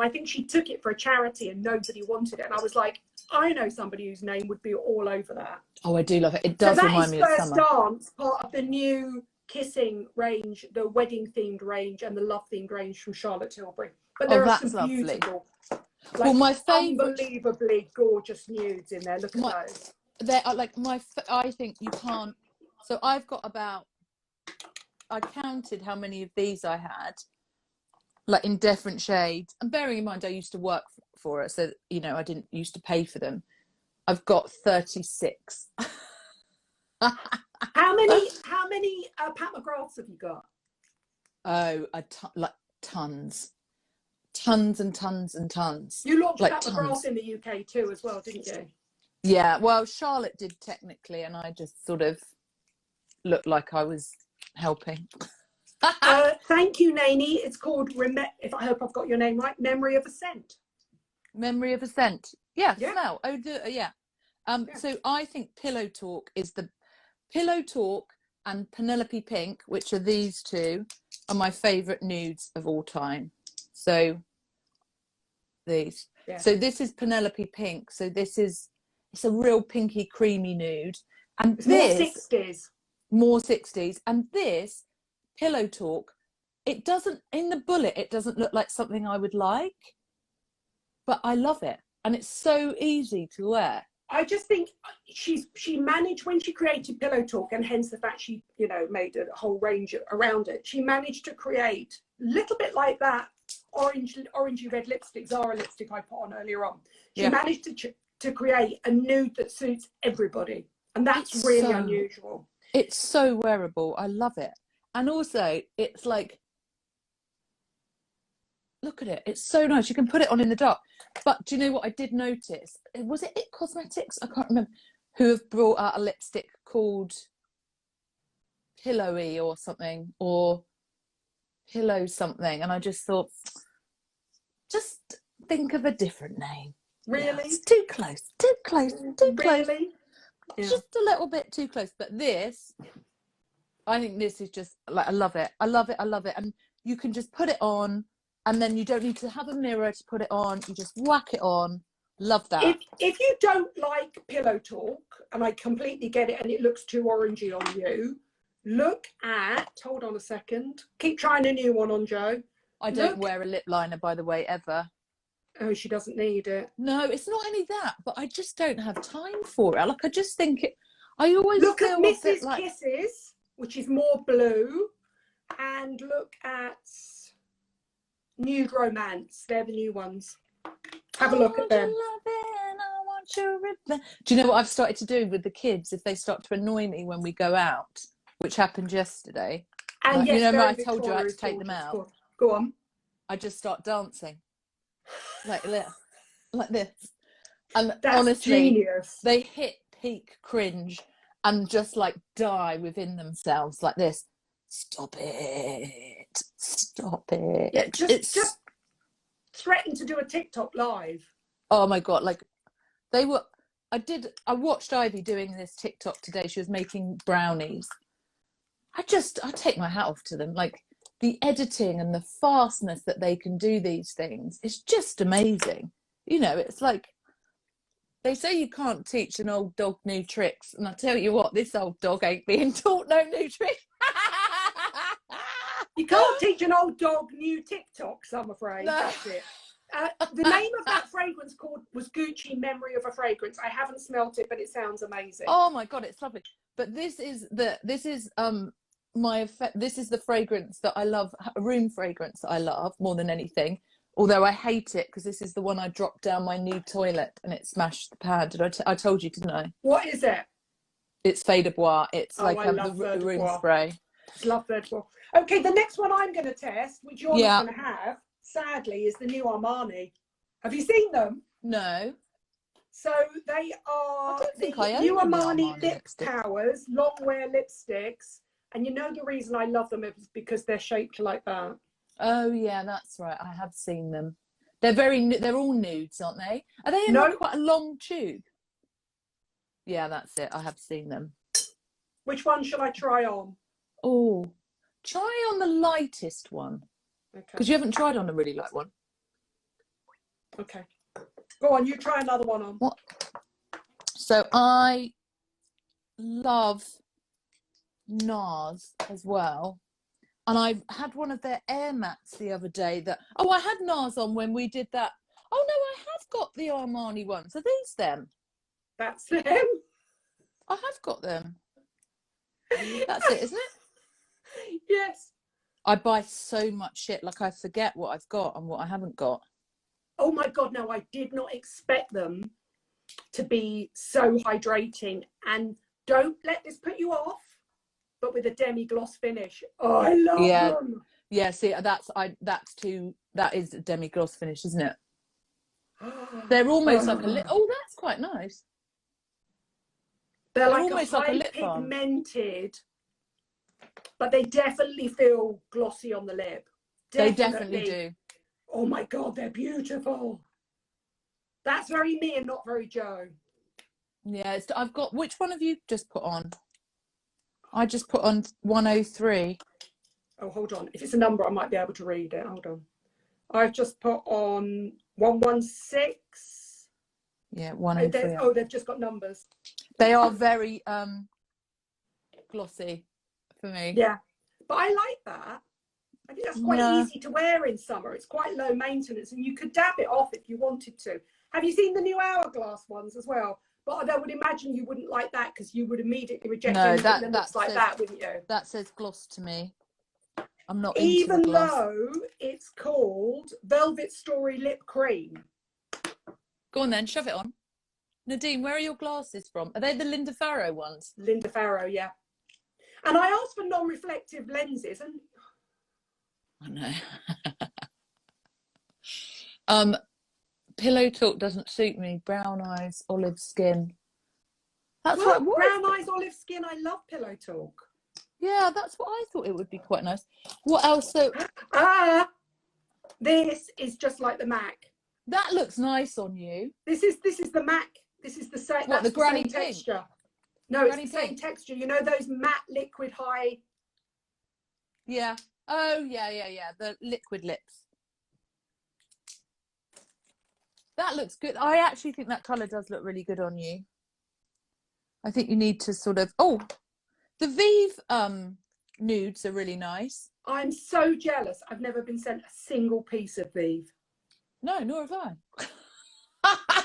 I think she took it for a charity and nobody wanted it. And I was like, I know somebody whose name would be all over that. Oh, I do love it. It does remind me of summer. First Dance, part of the new kissing range, the wedding themed range and the love themed range from Charlotte Tilbury. But there are some beautiful, my favourite, unbelievably gorgeous nudes in there. Look at those. They are like I think you can't. So I've got I counted how many of these I had, like in different shades. And bearing in mind, I used to work for it, so I didn't used to pay for them. I've got 36. How many Pat Mcgraths have you got? Oh, tons and tons and tons. You launched Pat Mcgrath in the UK too, as well, didn't you? Yeah. Well, Charlotte did technically, and I just sort of looked like I was helping. Thank you, Naney. It's called I hope I've got your name right. Memory of a Scent. Memory of a Scent. Yeah. Smell. Oh, yeah. So I think Pillow Talk is the Pillow Talk and Penelope Pink, which are these two, are my favourite nudes of all time. So these. Yeah. So this is Penelope Pink. So it's a real pinky creamy nude. And it's this more 60s. More 60s. And this Pillow Talk, it doesn't look like something I would like, but I love it. And it's so easy to wear. I just think she managed, when she created Pillow Talk, and hence the fact she, you know, made a whole range around it. She managed to create a little bit like that orangey red lipstick, Zara lipstick I put on earlier on. She managed to create a nude that suits everybody, and that's really unusual. It's so wearable. I love it. And also, it's like, look at it. It's so nice. You can put it on in the dark. But do you know what I did notice? Was it It Cosmetics? I can't remember. Who have brought out a lipstick called Pillowy or something, or Pillow something. And I just thought, just think of a different name. Really? Yeah, it's too close. Too close. Too close. Really? Yeah. Just a little bit too close. But this, I think this is just, like, I love it. I love it. I love it. And you can just put it on, and then you don't need to have a mirror to put it on. You just whack it on. Love that. If you don't like Pillow Talk, and I completely get it, and it looks too orangey on you, look at, hold on a second. Keep trying a new one on, Jo. I don't wear a lip liner, by the way, ever. Oh, she doesn't need it. No, it's not only that, but I just don't have time for it. Like, I just think it, I always look feel at Mrs. like... Kisses, which is more blue, and look at Nude Romance. They're the new ones. Have a look at them. Do you know what I've started to do with the kids if they start to annoy me when we go out, which happened yesterday? And like, yes, you know, I told you I had to take them out. Go on. I just start dancing like this, and that's honestly, genius. They hit peak cringe and just like die within themselves like this. Stop it! Stop it! Yeah, just threaten to do a TikTok live. Oh my god! Like they were. I watched Ivy doing this TikTok today. She was making brownies. I take my hat off to them. Like, the editing and the fastness that they can do these things is just amazing. You know, it's like, they say you can't teach an old dog new tricks. And I tell you what, this old dog ain't being taught no new tricks. You can't teach an old dog new TikToks, I'm afraid. No. That's it. The name of that fragrance was Gucci Memory of a Fragrance. I haven't smelt it, but it sounds amazing. Oh my god, it's lovely. But this is the fragrance that I love, a room fragrance that I love more than anything. Although I hate it because this is the one I dropped down my new toilet and it smashed the pad. I told you, didn't I? What is it? It's Fée de Bois. It's the room spray. Love Fée de Bois. Okay, the next one I'm going to test, which you're not going to have, sadly, is the new Armani. Have you seen them? No. So they are new Armani Lip Powers, long wear lipsticks. And you know the reason I love them is because they're shaped like that. Oh yeah, that's right. I have seen them. They're all nudes, aren't they? Are they in quite a long tube? Yeah, that's it. I have seen them. Which one shall I try on? Oh, try on the lightest one. Okay. Because you haven't tried on a really light one. Okay. Go on, you try another one on. What? So I love Nars as well. And I had one of their air mats the other day I had Nars on when we did that. Oh no, I have got the Armani ones. Are these them? That's them. I have got them. That's it, isn't it? Yes. I buy so much shit, like I forget what I've got and what I haven't got. Oh my god, no, I did not expect them to be so hydrating. And don't let this put you off, but with a demi-gloss finish. Oh, I love them. Yeah, see, that is a demi-gloss finish, isn't it? They're almost like a lip. Oh, that's quite nice. They're like almost like a lip balm. Pigmented, but they definitely feel glossy on the lip. They definitely do. Oh my god, they're beautiful. That's very me and not very Jo. Yeah, I've got. Which one have you just put on? I just put on 103. Oh, hold on. If it's a number, I might be able to read it. Hold on. I've just put on 116. Yeah, 103. Oh, they've just got numbers. They are very glossy for me. Yeah, but I like that. I think that's quite easy to wear in summer. It's quite low maintenance, and you could dab it off if you wanted to. Have you seen the new Hourglass ones as well? But I would imagine you wouldn't like that because you would immediately reject No, anything that that looks like says, that, wouldn't you? That says gloss to me. I'm not into Even the gloss. though it's called Velvet Story Lip Cream. Go on then, shove it on. Nadine, where are your glasses from? Are they the Linda Farrow ones? Linda Farrow, yeah. And I asked for non-reflective lenses, and I know. Pillow talk doesn't suit me. Brown eyes, olive skin. That's well, what brown eyes, olive skin. I love Pillow Talk. Yeah, that's what I thought it would be quite nice. What else? So this is just like the MAC. That looks nice on you. This is the MAC. This is the same. What, that's the granny same pink? texture. No, Granny it's the same pink. texture. You know those matte liquid high. Yeah. Oh yeah. The liquid lips. That looks good. I actually think that colour does look really good on you. I think you need to sort of. Oh, the Vive nudes are really nice. I'm so jealous. I've never been sent a single piece of Vive. No, nor have I.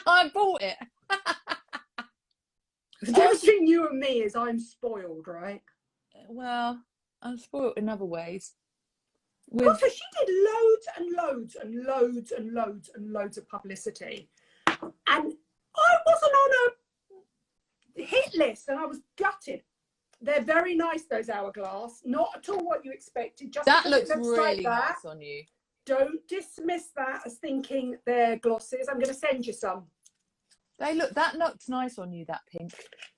I bought it. The difference between you and me is I'm spoiled, right? Well, I'm spoiled in other ways. Also, she did loads and loads and loads and loads and loads of publicity. And I wasn't on a hit list and I was gutted. They're very nice, those Hourglass. Not at all what you expected. Just that looks like really that. nice on you. Don't dismiss that as thinking they're glosses. I'm going to send you some. That looks nice on you, that pink.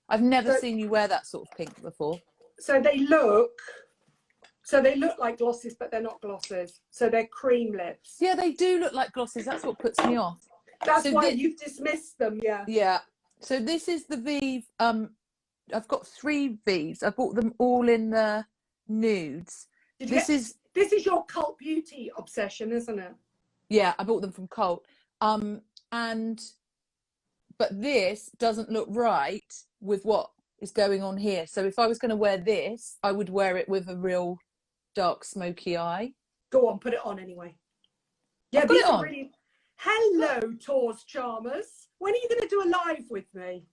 I've never seen you wear that sort of pink before. So they look like glosses, but they're not glosses. So they're cream lips. Yeah, they do look like glosses. That's what puts me off. That's why you've dismissed them, yeah. Yeah. So this is the Vive. I've got 3 Vives. I bought them all in the nudes. This is your cult beauty obsession, isn't it? Yeah, I bought them from Cult. But this doesn't look right with what is going on here. So if I was going to wear this, I would wear it with a real dark smoky eye. Go on, put it on anyway. Yeah, these are really. Hello, Tours Charmers. When are you going to do a live with me?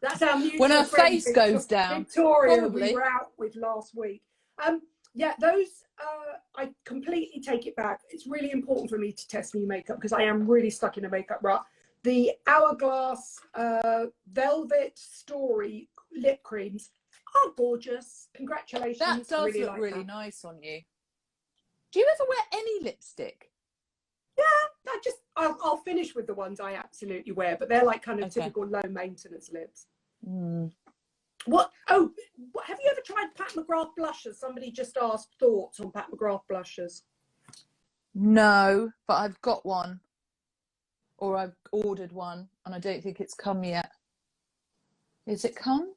That's our mutual when her friend, face goes down. Victoria, probably. we were out with last week. Yeah, those. I completely take it back. It's really important for me to test new makeup because I am really stuck in a makeup rut. The Hourglass Velvet Story lip creams are gorgeous. Congratulations. That does look really nice on you. Do you ever wear any lipstick? Yeah, I'll finish with the ones I absolutely wear, but they're like kind of typical low maintenance lips. What? Oh, have you ever tried Pat McGrath blushes? Somebody just asked thoughts on Pat McGrath blushes. No, but I've got one. Or I've ordered one and I don't think it's come yet. Is it come?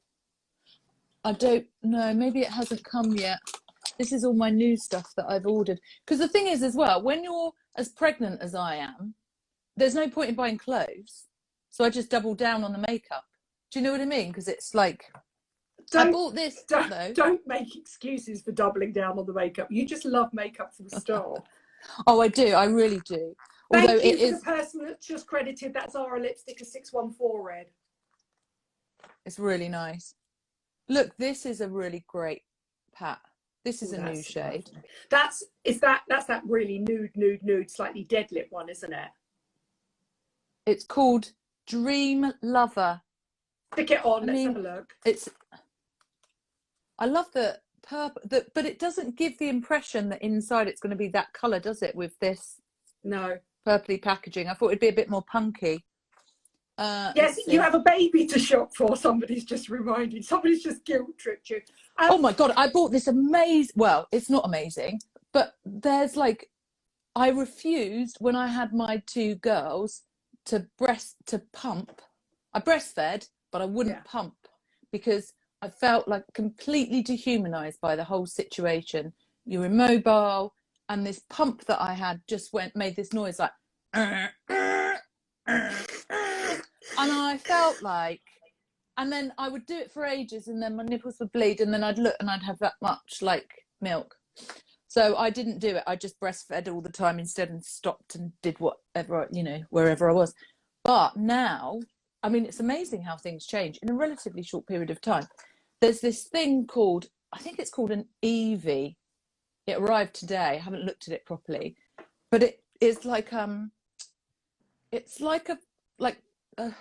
I don't know. Maybe it hasn't come yet. This is all my new stuff that I've ordered. Because the thing is as well, when you're as pregnant as I am, there's no point in buying clothes. So I just double down on the makeup. Do you know what I mean? Because it's like, I bought this though. Don't make excuses for doubling down on the makeup. You just love makeup full stop. Oh, I do. I really do. Thank Although you it for is the person that's just credited that Zara lipstick as 614 red. It's really nice. Look, this is a really great Pat. This is a new shade. That's that really nude, slightly dead lip one, isn't it? It's called Dream Lover. Stick it on. Let's have a look. I love the purple, but it doesn't give the impression that inside it's going to be that colour, does it? With this purpley packaging, I thought it'd be a bit more punky. Yes, you have a baby to shop for. Somebody's just guilt tripped you. Oh my god, I bought this amazing. Well, it's not amazing, but there's like, I refused when I had my 2 girls to pump. I breastfed, but I wouldn't pump because I felt like completely dehumanized by the whole situation. You're immobile, and this pump that I had just made this noise like, and I felt like, and then I would do it for ages, and then my nipples would bleed, and then I'd look and I'd have that much like milk. So I didn't do it. I just breastfed all the time instead and stopped and did whatever, wherever I was. But now I mean, it's amazing how things change in a relatively short period of time. There's this thing called, I think it's called an EV. It arrived today. I haven't looked at it properly, but it is like it's like a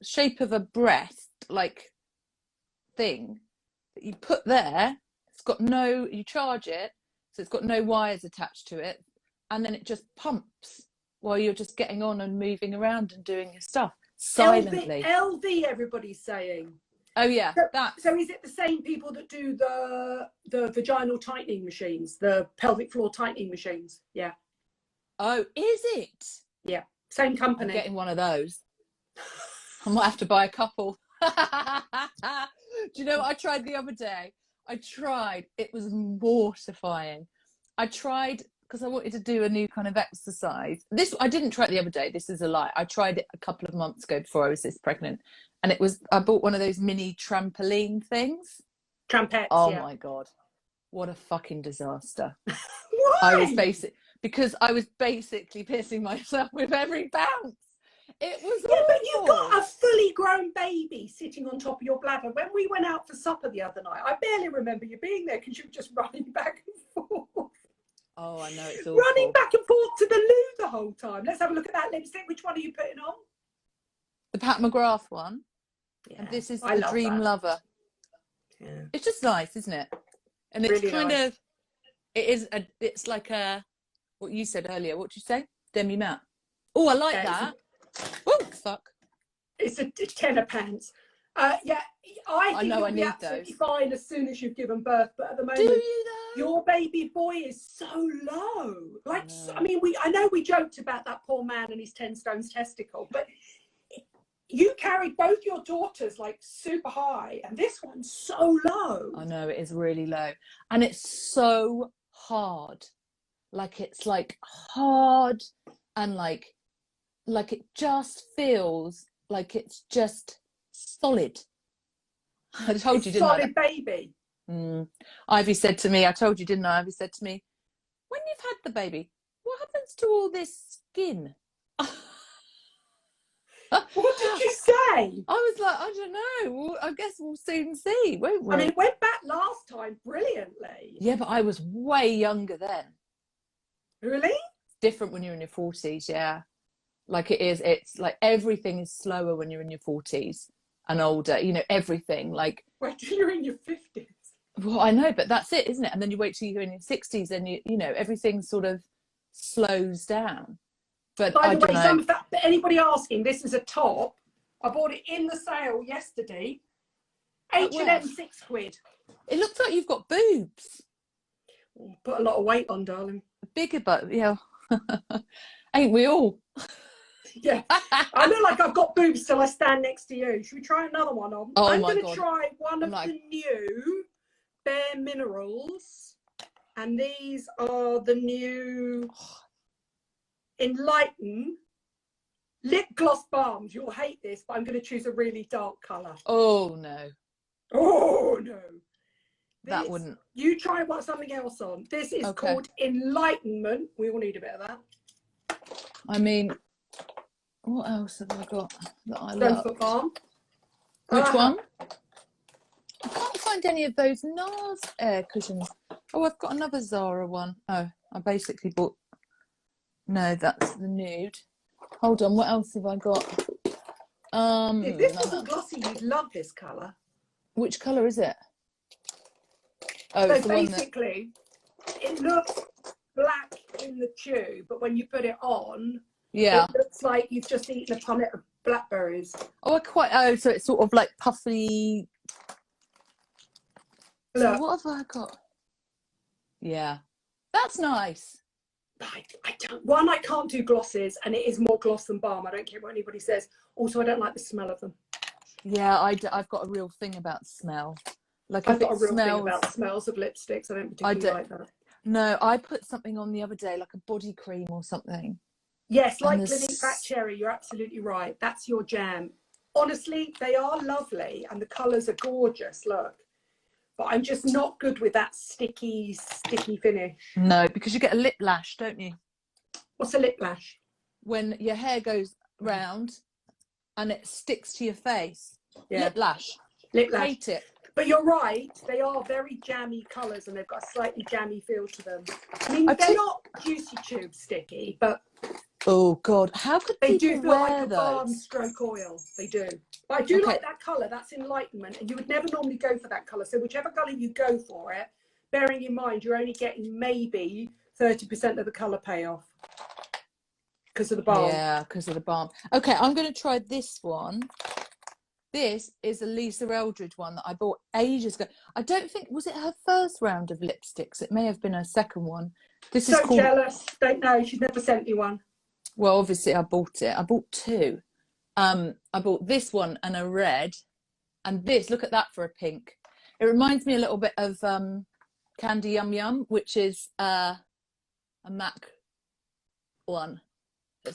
shape of a breast like thing that you put there. It's got no, you charge it, so it's got no wires attached to it, and then it just pumps while you're just getting on and moving around and doing your stuff silently. LV, everybody's saying. Oh yeah, so is it the same people that do the vaginal tightening machines, the pelvic floor tightening machines? Yeah. Oh, is it? Yeah, same company. I'm getting one of those. I might have to buy a couple. Do you know what I tried the other day? It was mortifying. I tried, because I wanted to do a new kind of exercise. I didn't try it the other day. This is a lie. I tried it a couple of months ago before I was this pregnant. And I bought one of those mini trampoline things. Trampettes, oh yeah. My God. What a fucking disaster. Why? Because I was basically pissing myself with every bounce. It was awful. But you've got a fully grown baby sitting on top of your bladder. When we went out for supper the other night, I barely remember you being there because you were just running back and forth. Oh, I know, it's awful. Running back and forth to the loo the whole time. Let's have a look at that lipstick. Which one are you putting on? The Pat Mcgrath one. Yeah, and this is the Dream Lover. Yeah. It's just nice, isn't it? And it's really kind of, it's like what you said earlier. What did you say? Demi matte. Oh, I like that. Oh, fuck. It's a tenner pants. Yeah, I think you'll be absolutely fine as soon as you've given birth. But at the moment, do you though? Your baby boy is so low. Like, I mean, I know we joked about that poor man and his 10 stones testicle, but you carried both your daughters like super high, and this one's so low. I know, it is really low, and it's so hard. Like, it's like hard, and like it just feels like it's just solid. I told you, didn't I? Solid baby. Ivy said to me, I told you, didn't I? Ivy said to me, when you've had the baby, what happens to all this skin? What did you say? I was like, I don't know. Well, I guess we'll soon see, won't we? I mean, it went back last time brilliantly. Yeah, but I was way younger then. Really? It's different when you're in your 40s, yeah. Like it is, it's like everything is slower when you're in your 40s and older, you know, everything. Like, wait till you're in your 50s. Well, I know, but that's it, isn't it? And then you wait till you're in your 60s and you know, everything sort of slows down. But by the way, anybody asking, this is a top. I bought it in the sale yesterday. H&M, £6. It looks like you've got boobs. Put a lot of weight on, darling. Bigger, but yeah. Ain't we all? Yeah. I look like I've got boobs till I stand next to you. Should we try another one on? Oh, I'm going to try one of the new Bare Minerals. And these are the new Enlighten lip gloss balms. You'll hate this, but I'm going to choose a really dark colour. Oh no. Oh no. That wouldn't. You try something else on. This is called Enlightenment. We all need a bit of that. I mean, what else have I got that I love? Foot balm. Which one? I can't find any of those Nars air cushions. Oh, I've got another Zara one. Oh, I basically bought. No, that's the nude. Hold on, what else have I got? If this wasn't glossy, you'd love this colour. Which colour is it? Oh, so it's the basically, it looks black in the tube, but when you put it on, it looks like you've just eaten a punnet of blackberries. Oh, so it's sort of like puffy. Look. So what have I got? Yeah, that's nice. I can't do glosses, and it is more gloss than balm. I don't care what anybody says. Also, I don't like the smell of them. Yeah, I've got a real thing about smell. Like, I've got a real thing about smells of lipsticks. I don't particularly like that. No, I put something on the other day, like a body cream or something. Yes, like Clinique Fat Cherry. You're absolutely right. That's your jam. Honestly, they are lovely, and the colours are gorgeous. Look. But I'm just not good with that sticky finish. No, because you get a lip lash, don't you? What's a lip lash? When your hair goes round and it sticks to your face. Yeah. Lip lash. Lip lash. Hate it. But you're right, they are very jammy colours and they've got a slightly jammy feel to them. I mean, they're not Juicy Tube sticky, but oh God, how could they people do feel wear like a those? balm stroke oil. They do. But I do like that colour. That's Enlightenment, and you would never normally go for that colour. So whichever colour you go for it, bearing in mind you're only getting maybe 30% of the colour payoff because of the balm. Yeah, because of the balm. Okay, I'm going to try this one. This is a Lisa Eldridge one that I bought ages ago. I don't think, was it her first round of lipsticks? It may have been her second one. This is called... jealous. Don't know. She's never sent me one. Well, obviously I bought it. I bought two. I bought this one and a red. And this, look at that for a pink. It reminds me a little bit of Candy Yum Yum, which is a MAC one.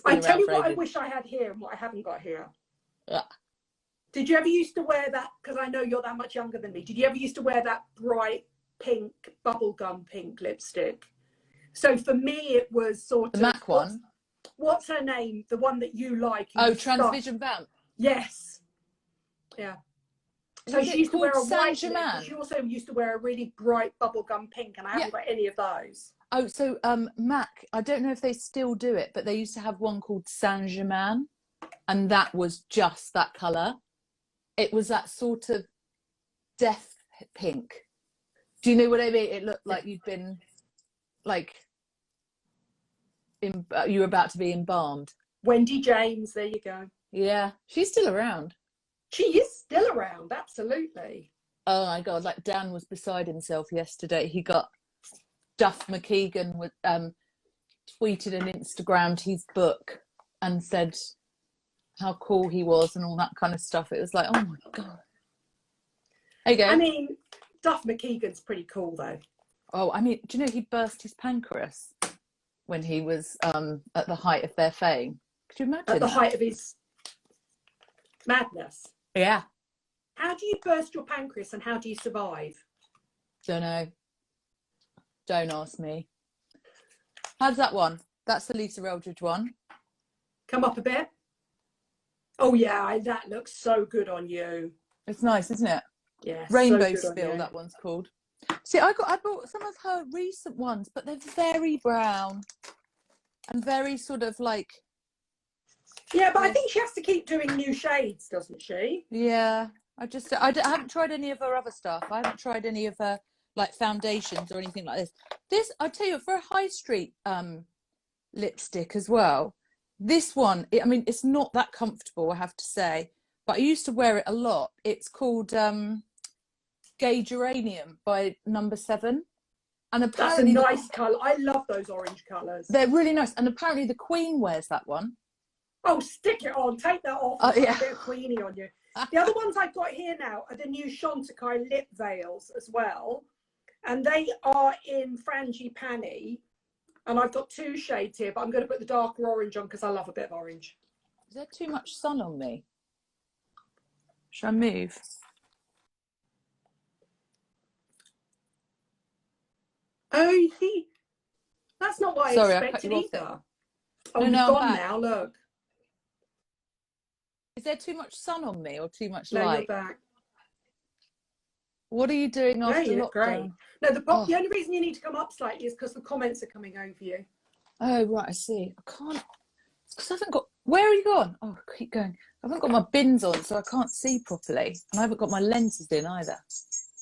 I tell you what I wish I had here and what I haven't got here. Yeah. Did you ever used to wear that? Because I know you're that much younger than me. Did you ever used to wear that bright pink, bubblegum pink lipstick? So for me, it was sort of... The MAC one? What's her name? The one that you like? Oh, Transvision Vamp. Yes. Yeah. So she used to wear a white lip, but she also used to wear a really bright bubblegum pink, and I haven't got any of those. Oh, so MAC, I don't know if they still do it, but they used to have one called Saint Germain, and that was just that colour. It was that sort of death pink. Do you know what I mean? It looked like you'd been, like, you were about to be embalmed. Wendy James, there you go. Yeah, she's still around. She is still around, absolutely. Oh my God, like Dan was beside himself yesterday. He got Duff McKeegan with, tweeted and Instagrammed his book and said how cool he was and all that kind of stuff. It was like, oh my God. There you go. I mean, Duff McKeegan's pretty cool though. Oh, I mean, do you know he burst his pancreas when he was at the height of their fame? Could you imagine? At the height of his madness. Yeah. How do you burst your pancreas and how do you survive? Don't know. Don't ask me. How's that one? That's the Lisa Eldridge one. Come up a bit. Oh yeah, that looks so good on you. It's nice, isn't it? Yeah. Rainbow Spill, that one's called. See, I bought some of her recent ones, but they're very brown and very sort of like... Yeah, but I think she has to keep doing new shades, doesn't she? Yeah. I haven't tried any of her other stuff. I haven't tried any of her like foundations or anything like this. This, I tell you, for a high street lipstick as well, this one, I mean, it's not that comfortable, I have to say, but I used to wear it a lot. It's called Gay Geranium by No. 7. And apparently that's a nice colour. I love those orange colours. They're really nice. And apparently the Queen wears that one. Oh, stick it on. Take that off. Oh, yeah. A bit of Queenie on you. The other ones I've got here now are the new Chantecaille lip veils as well. And they are in Frangipani. And I've got 2 shades here, but I'm going to put the darker orange on because I love a bit of orange. Is there too much sun on me? Should I move? Oh, that's not what I expected either. Oh, you've gone now, look. Is there too much sun on me or too much light? No, you're back. What are you doing after lockdown? Great. No, the only reason you need to come up slightly is because the comments are coming over you. Oh, right, I see. I can't, because I haven't got, where are you gone? Oh, keep going. I haven't got my bins on, so I can't see properly. And I haven't got my lenses in either.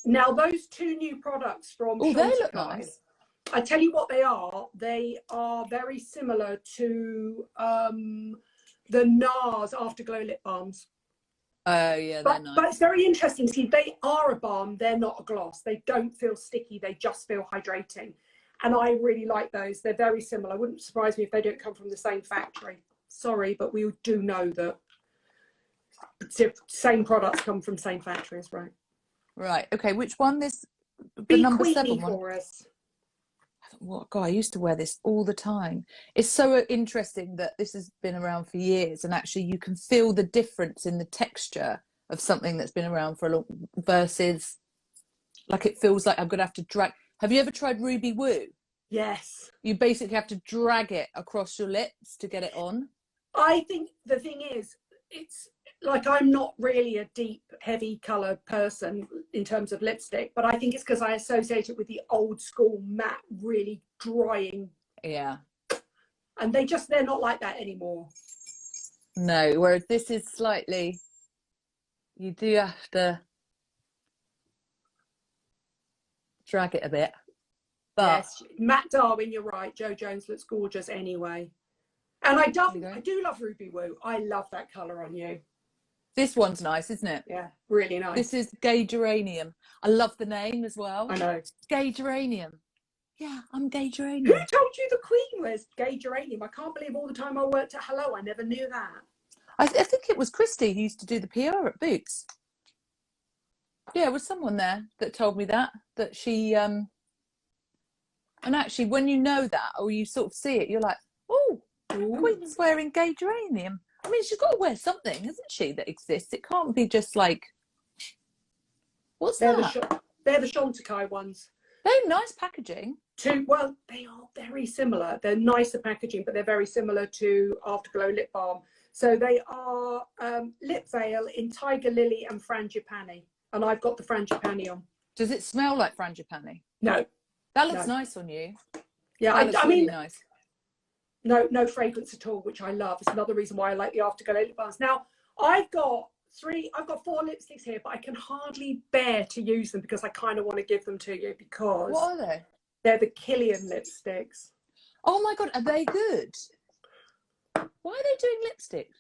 Now, those 2 new products from they look nice. I tell you what they are. They are very similar to the Nars Afterglow lip balms. Oh, yeah, they're nice. But it's very interesting. See, they are a balm. They're not a gloss. They don't feel sticky. They just feel hydrating. And I really like those. They're very similar. It wouldn't surprise me if they don't come from the same factory. Sorry, but we do know that same products come from same factories, right? Right. Okay. Which one? This the number Queenie 7 one. For us. What God, I used to wear this all the time. It's so interesting that this has been around for years, and actually you can feel the difference in the texture of something that's been around for a long versus like it feels like I'm gonna have to drag. Have you ever tried Ruby Woo? Yes. You basically have to drag it across your lips to get it on. I think the thing is, like I'm not really a deep, heavy coloured person in terms of lipstick, but I think it's because I associate it with the old school matte, really drying. Yeah. And they're not like that anymore. No, whereas this is slightly, you do have to drag it a bit. But yes, Matt Darwin, you're right. Jo Jones looks gorgeous anyway. And I do love Ruby Woo. I love that colour on you. This one's nice, isn't it? Yeah, really nice. This is Gay Geranium. I love the name as well. I know. Gay Geranium. Yeah, I'm Gay Geranium. Who told you the Queen was Gay Geranium? I can't believe all the time I worked at Hello, I never knew that. I think it was Christy who used to do the PR at Boots. Yeah, it was someone there that told me that she, and actually when you know that, or you sort of see it, you're like, oh, Queen's wearing Gay Geranium. I mean, she's got to wear something, hasn't she, that exists? It can't be just like, what's that? They're the Chantecaille ones. They're nice packaging. Well, they are very similar. They're nicer packaging, but they're very similar to Afterglow Lip Balm. So they are Lip Veil in Tiger Lily and Frangipani. And I've got the Frangipani on. Does it smell like Frangipani? No. That looks nice on you. Yeah, I mean, nice. No fragrance at all, which I love. It's another reason why I like the Afterglow lip balms. Now, I've got 4 lipsticks here, but I can hardly bear to use them because I kind of want to give them to you because... What are they? They're the Killian lipsticks. Oh my God, are they good? Why are they doing lipsticks?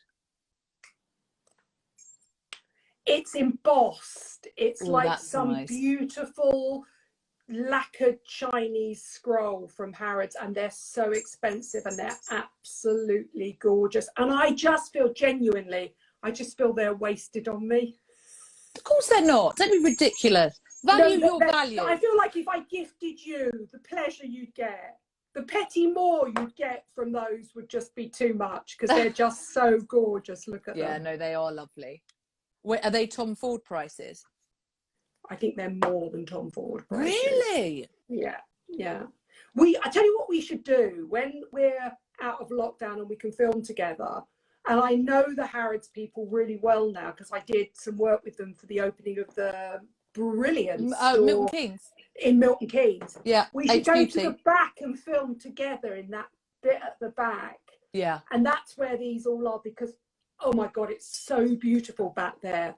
It's embossed. It's like some nice. Beautiful lacquered Chinese scroll from Harrods, and they're so expensive and they're absolutely gorgeous. And I just feel they're wasted on me. Of course they're not. Don't be ridiculous. Value your value. I feel like if I gifted you, the pleasure you'd get, the petit more you'd get from those would just be too much because they're just so gorgeous. Look at them. Yeah, no, they are lovely. Wait, are they Tom Ford prices? I think they're more than Tom Ford prices. Really? Yeah. I tell you what we should do when we're out of lockdown and we can film together. And I know the Harrods people really well now because I did some work with them for the opening of the brilliant store Milton Keynes. In Milton Keynes. Yeah. We should go to the back and film together in that bit at the back. Yeah. And that's where these all are because, oh my God, it's so beautiful back there.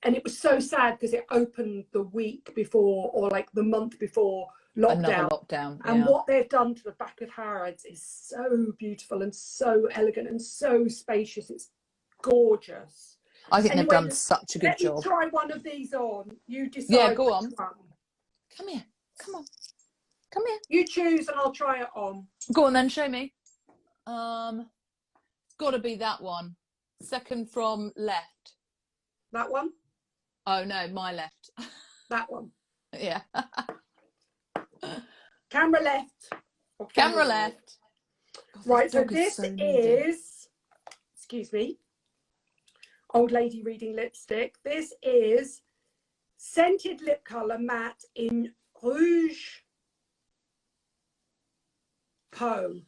And it was so sad because it opened the week before or like the month before lockdown. Another lockdown. Yeah. And what they've done to the back of Harrods is so beautiful and so elegant and so spacious. It's gorgeous. I think they've done such a good job. Let me try one of these on. You decide. Yeah, go on. One. Come here. Come on. Come here. You choose and I'll try it on. Go on then, show me. It's got to be that one. Second from left. That one? Oh no, my left. That one. Yeah. Camera left. Or camera left. God, right, so this is, excuse me, old lady reading lipstick. This is Scented Lip Colour Matte in Rouge Peau.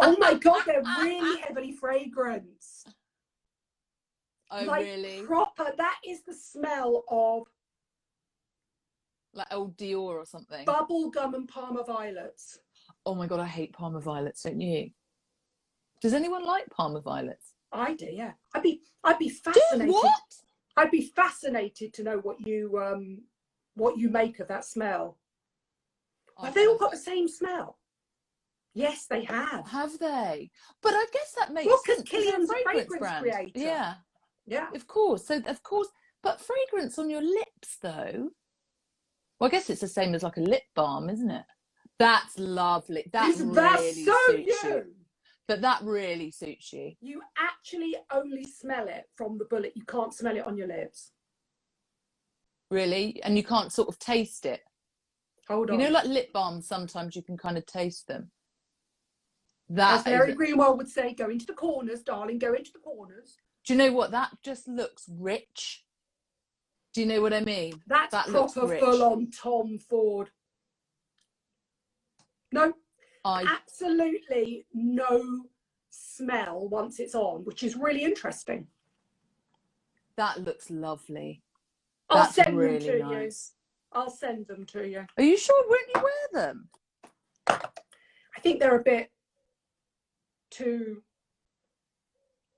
Oh my God, they're really heavily fragranced. Oh, like really? Proper. That is the smell of like old Dior or something. Bubble gum and Parma violets. Oh my God, I hate Parma violets, don't you? Does anyone like Parma violets? I do, yeah. I'd be fascinated. Dude, what? I'd be fascinated to know what you make of that smell. Have they all got the same smell? Yes, they have. Have they? But I guess that makes sense. Because Killian's a fragrance brand. Creator. Yeah. Yeah. Of course. So, of course. But fragrance on your lips, though? Well, I guess it's the same as like a lip balm, isn't it? That's lovely. That's really so suits you. But that really suits you. You actually only smell it from the bullet. You can't smell it on your lips. Really? And you can't sort of taste it? Hold on. You know, like lip balms, sometimes you can kind of taste them. As Mary Greenwell would say, go into the corners, darling, go into the corners. Do you know what? That just looks rich. Do you know what I mean? That's that proper full-on Tom Ford. No, absolutely no smell once it's on, which is really interesting. That looks lovely. I'll That's send really them to nice. you. I'll send them to you. Are you sure? Won't you wear them? I think they're a bit too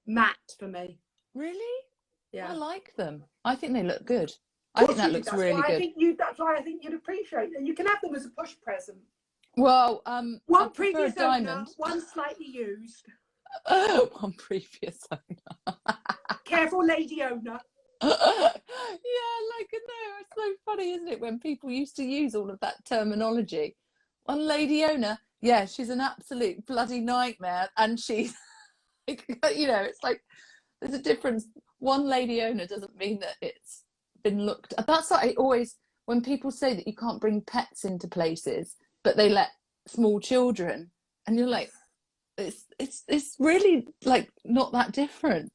matte for me. Really? Yeah. I like them. I think they look good. I think that looks really good. That's why I think you'd appreciate them. You can have them as a push present. Well, one I prefer previous a diamond. owner, one slightly used. One previous owner. Careful, lady owner. Yeah, like, no, it's so funny, isn't it, when people used to use all of that terminology. One lady owner, yeah, she's an absolute bloody nightmare, and she's, you know, it's like there's a difference. One lady owner doesn't mean that it's been looked at. That's what I always, when people say that you can't bring pets into places, but they let small children, and you're like, it's really like not that different.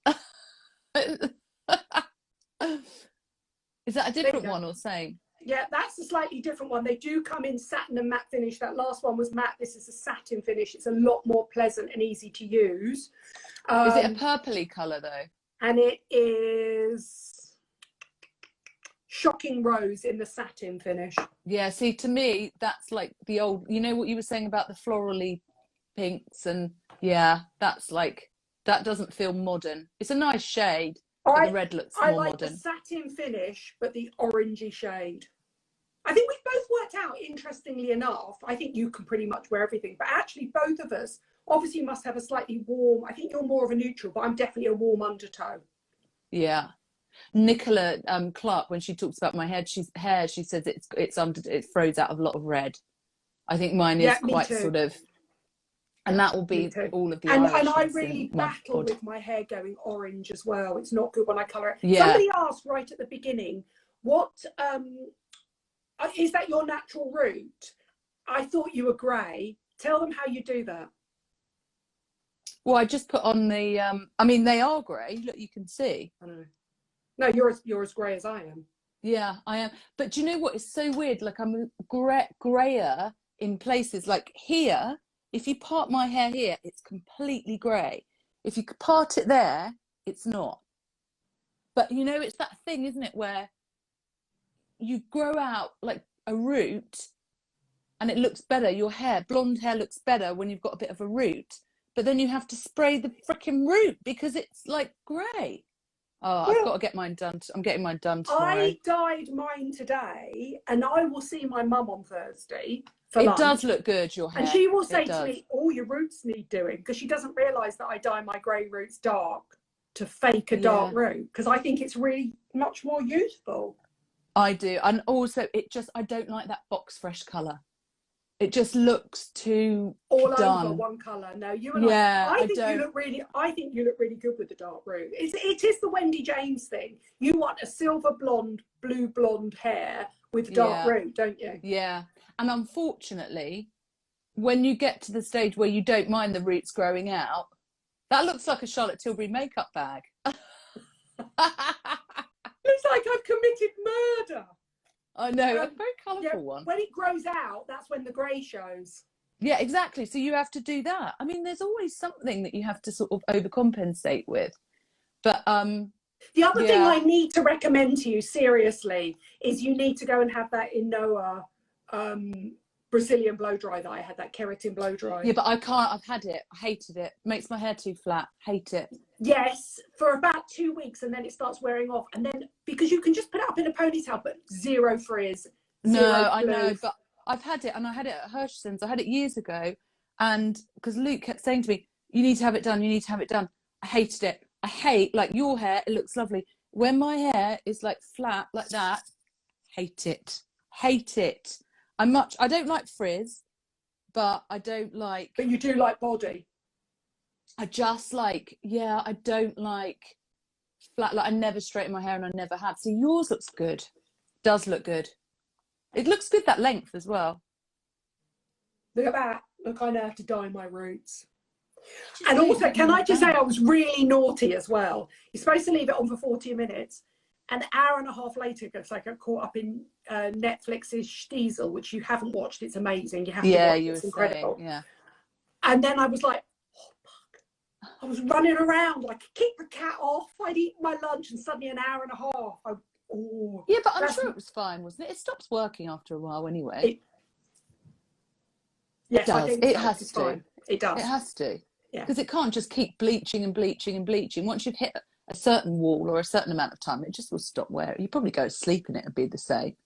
Is that a different one or same? Yeah, that's a slightly different one. They do come in satin and matte finish. That last one was matte. This is a satin finish. It's a lot more pleasant and easy to use. Is it a purpley colour though? And it is shocking rose in the satin finish. Yeah, see, to me, that's like the old, you know what you were saying about the florally pinks, and yeah, that's like, that doesn't feel modern. It's a nice shade, but the red looks more like modern. The satin finish, but the orangey shade. I think we've both worked out, interestingly enough, I think you can pretty much wear everything, but actually both of us obviously must have a slightly warm, I think you're more of a neutral, but I'm definitely a warm undertow. Yeah. Nicola Clark, when she talks about my hair, she says it throws out a lot of red. I think mine is quite sort of, and that will be all of the and I really battle with my hair going orange as well. It's not good when I colour it. Yeah. Somebody asked right at the beginning, what is that your natural root? I thought you were grey. Tell them how you do that. Well, I just put on the I mean, they are grey, look, you can see. I know. No, you're as grey as I am. Yeah, I am. But do you know what? It's so weird. Like, I'm greyer in places. Like here, if you part my hair here, it's completely grey. If you part it there, it's not. But you know, it's that thing, isn't it, where you grow out like a root and it looks better. Your hair, blonde hair, looks better when you've got a bit of a root. But then you have to spray the freaking root because it's like grey. Oh, I've got to get mine done. I'm getting mine done tomorrow. I dyed mine today, and I will see my mum on Thursday for lunch. It does look good, your hair. And she will say to me, all your roots need doing, because she doesn't realise that I dye my grey roots dark to fake a dark root, because I think it's really much more youthful. I do. And also, I don't like that box fresh colour. It just looks too all done. Over one colour. No, you and I think you look really good with the dark root. It is the Wendy James thing. You want a silver blonde, blue blonde hair with dark root, don't you? Yeah. And unfortunately, when you get to the stage where you don't mind the roots growing out, that looks like a Charlotte Tilbury makeup bag. Looks like I've committed murder. I know, a very colourful one. When it grows out, that's when the grey shows. Yeah, exactly. So you have to do that. I mean, there's always something that you have to sort of overcompensate with. But the other thing I need to recommend to you, seriously, is you need to go and have that Inoa Brazilian blow dry that I had, that keratin blow dry. Yeah, but I can't. I've had it. I hated it. Makes my hair too flat. Hate it. Yes, for about 2 weeks, and then it starts wearing off. And then, because you can just put it up in a ponytail, but zero frizz. I know, but I've had it, and I had it at Hirschson's. I had it years ago, and because Luke kept saying to me, you need to have it done, you need to have it done. I hated it. I hate, like, your hair, it looks lovely. When my hair is like flat like that, hate it. Hate it. I don't like frizz, but I don't like... But you do like body. I just like, I don't like flat, like I never straighten my hair and I never have. So yours looks good. Does look good. It looks good, that length as well. Look at that. Look, I now have to dye my roots. And also, can I just say I was really naughty as well. You're supposed to leave it on for 40 minutes. An hour and a half later, because I got caught up in Netflix's Stiesel, which you haven't watched. It's amazing. You have to watch it. It's incredible. Saying, yeah. And then I was like, oh, fuck. I was running around. I could kick the cat off. I'd eat my lunch, and suddenly an hour and a half. Yeah, but I'm sure it was fine, wasn't it? It stops working after a while anyway. Yes, does. I think it so. has It's to. fine. It does. It has to. Yeah. Because it can't just keep bleaching and bleaching and bleaching. Once you've hit a certain wall or a certain amount of time, it just will stop wearing. You probably go to sleep and it would be the same.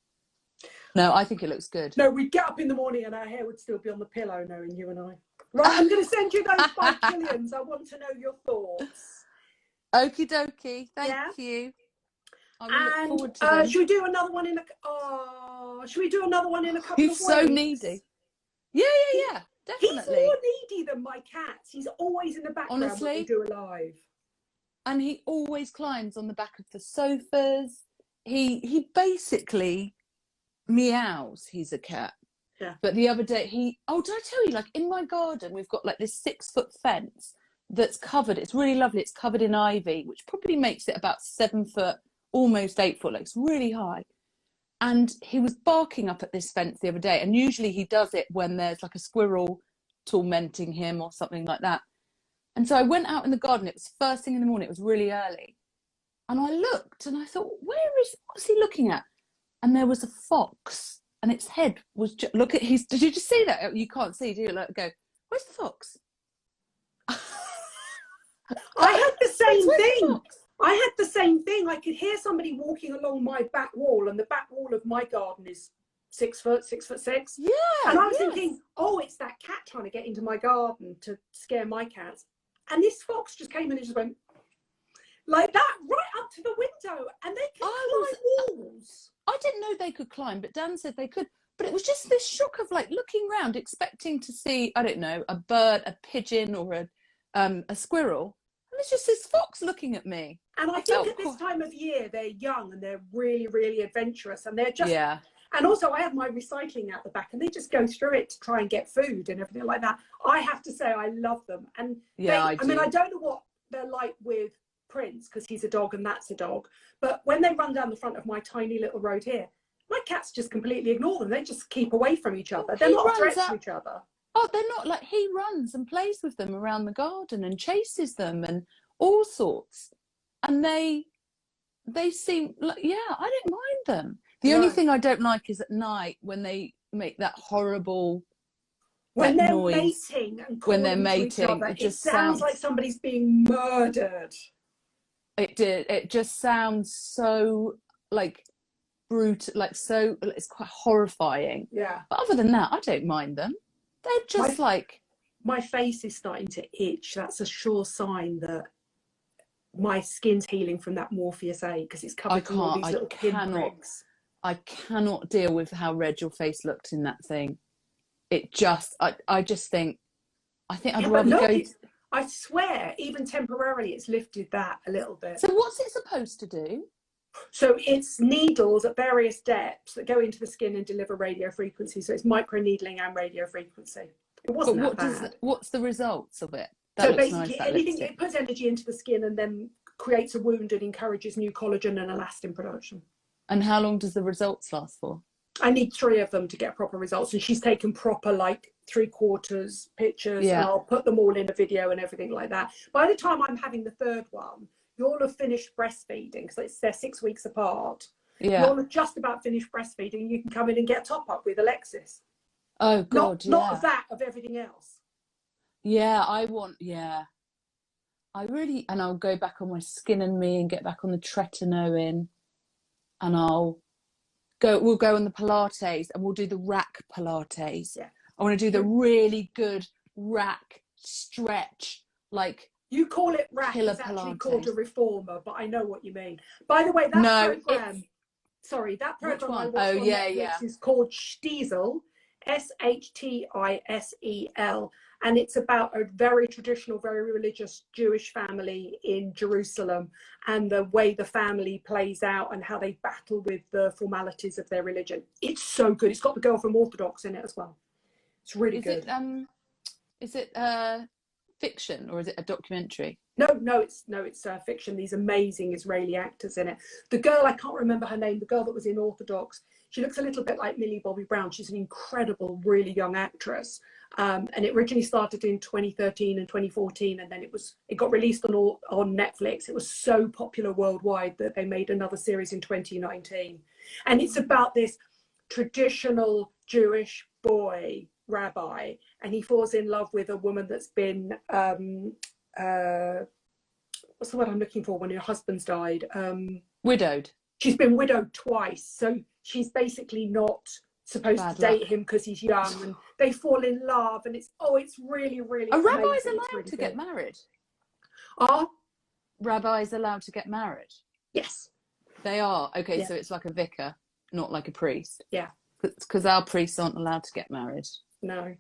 No, I think it looks good. No, we'd get up in the morning and our hair would still be on the pillow, knowing you and I. Right, I'm going to send you those 5 Killians. I want to know your thoughts. Okie dokie. Thank you. I will look forward to them. Should we do another one in a? Should we do another one in a couple of weeks? He's so needy. Yeah, definitely. He's more needy than my cats. He's always in the background when we do a live. And he always climbs on the back of the sofas. He basically meows. He's a cat. Yeah. But the other day did I tell you, like in my garden we've got like this 6-foot fence that's covered. It's really lovely. It's covered in ivy, which probably makes it about 7 foot, almost 8 foot. Like it's really high. And he was barking up at this fence the other day. And usually he does it when there's like a squirrel tormenting him or something like that. And so I went out in the garden. It was first thing in the morning. It was really early. And I looked and I thought, what's he looking at? And there was a fox. And its head was did you just see that? You can't see, do you? Like, go, where's the fox? I had the same thing. I had the same thing. I could hear somebody walking along my back wall, and the back wall of my garden is 6 foot, 6'6". Yeah. And I was thinking, it's that cat trying to get into my garden to scare my cats. And this fox just came in and just went like that, right up to the window. And they can climb walls. I didn't know they could climb, but Dan said they could. But it was just this shock of like looking around, expecting to see, I don't know, a bird, a pigeon, or a squirrel. And there's just this fox looking at me. And I think at this time of year, they're young and they're really, really adventurous. And they're just... Yeah. And also I have my recycling out the back and they just go through it to try and get food and everything like that. I have to say I love them. And I mean, I don't know what they're like with Prince because he's a dog and that's a dog. But when they run down the front of my tiny little road here, my cats just completely ignore them. They just keep away from each other. They're not a threat to each other. Oh, they're not. Like, he runs and plays with them around the garden and chases them and all sorts. And they seem like, I don't mind them. The only thing I don't like is at night when they make that horrible noise. Mating and when they're mating, it just sounds like somebody's being murdered. It just sounds so like brutal, like so. It's quite horrifying. Yeah. But other than that, I don't mind them. They're just my face is starting to itch. That's a sure sign that my skin's healing from that Morpheus A because it's covered in all these little pinpricks. I cannot deal with how red your face looked in that thing. It just, I just think, I'd rather go. I swear, even temporarily, it's lifted that a little bit. So what's it supposed to do? So it's needles at various depths that go into the skin and deliver radio frequency. So it's micro needling and radio frequency. It wasn't that bad. What's the results of it? So basically, anything it puts energy into the skin and then creates a wound and encourages new collagen and elastin production. And how long does the results last for? I need 3 of them to get proper results. And she's taken proper, like, 3/4 pictures. Yeah. And I'll put them all in a video and everything like that. By the time I'm having the 3rd one, you'll have finished breastfeeding because they're 6 weeks apart. Yeah. You'll have just about finished breastfeeding. You can come in and get a top-up with Alexis. Oh, God, Not of that, of everything else. Yeah, I really, and I'll go back on my Skin and Me and get back on the tretinoin. And we'll go on the Pilates and we'll do the rack Pilates. Yeah. I want to do the really good rack stretch, like you call it rack. It's actually called a reformer, but I know what you mean. By the way, that program I watched on Netflix is called Stiesel, Shtisel, and it's about a very traditional, very religious Jewish family in Jerusalem and the way the family plays out and how they battle with the formalities of their religion. It's so good. It's got the girl from Orthodox in it as well. It's really good. Is it fiction or is it a documentary? No, it's fiction. These amazing Israeli actors in it. The girl, I can't remember her name, the girl that was in Orthodox, she looks a little bit like Millie Bobby Brown. She's an incredible, really young actress. And it originally started in 2013 and 2014, and then it got released on Netflix. It was so popular worldwide that they made another series in 2019. And it's about this traditional Jewish boy rabbi, and he falls in love with a woman that's been what's the word I'm looking for when her husband's died? Widowed. She's been widowed twice, so she's basically not supposed to date him because he's young, and they fall in love, and it's really, really Are amazing. rabbis allowed really to get married? Are rabbis allowed to get married? Yes, they are. Okay, yeah. So it's like a vicar, not like a priest. Yeah, because our priests aren't allowed to get married. No,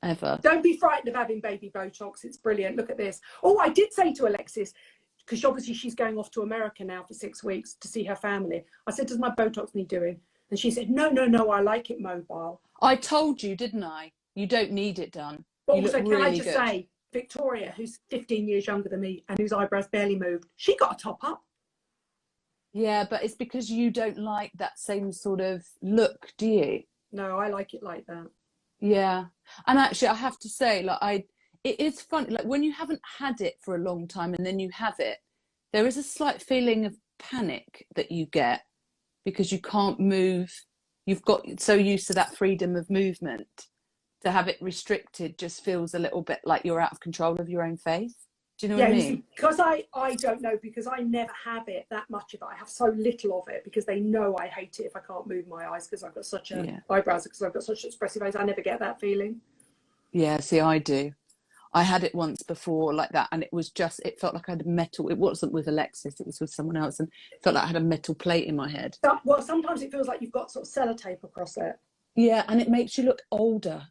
ever. Don't be frightened of having baby Botox. It's brilliant. Look at this. Oh, I did say to Alexis, because obviously she's going off to America now for 6 weeks to see her family. I said, does my Botox need doing? And she said, no, I like it mobile. I told you, didn't I? You don't need it done. But you also, look can really I just good. say, Victoria, who's 15 years younger than me and whose eyebrows barely moved, she got a top up. Yeah, but it's because you don't like that same sort of look, do you? No, I like it like that. Yeah. And actually, I have to say, like, it is funny, like when you haven't had it for a long time and then you have it, there is a slight feeling of panic that you get because you can't move. You've got so used to that freedom of movement. To have it restricted just feels a little bit like you're out of control of your own face. Do you know what I mean? Because I don't know, because I never have it, that much of it. I have so little of it because they know I hate it if I can't move my eyes because I've got such eyebrows, because I've got such expressive eyes. I never get that feeling. Yeah, see, I do. I had it once before like that, and it felt like I had a metal. It wasn't with Alexis, it was with someone else, and it felt like I had a metal plate in my head. Well, sometimes it feels like you've got sort of sellotape across it. Yeah, and it makes you look older.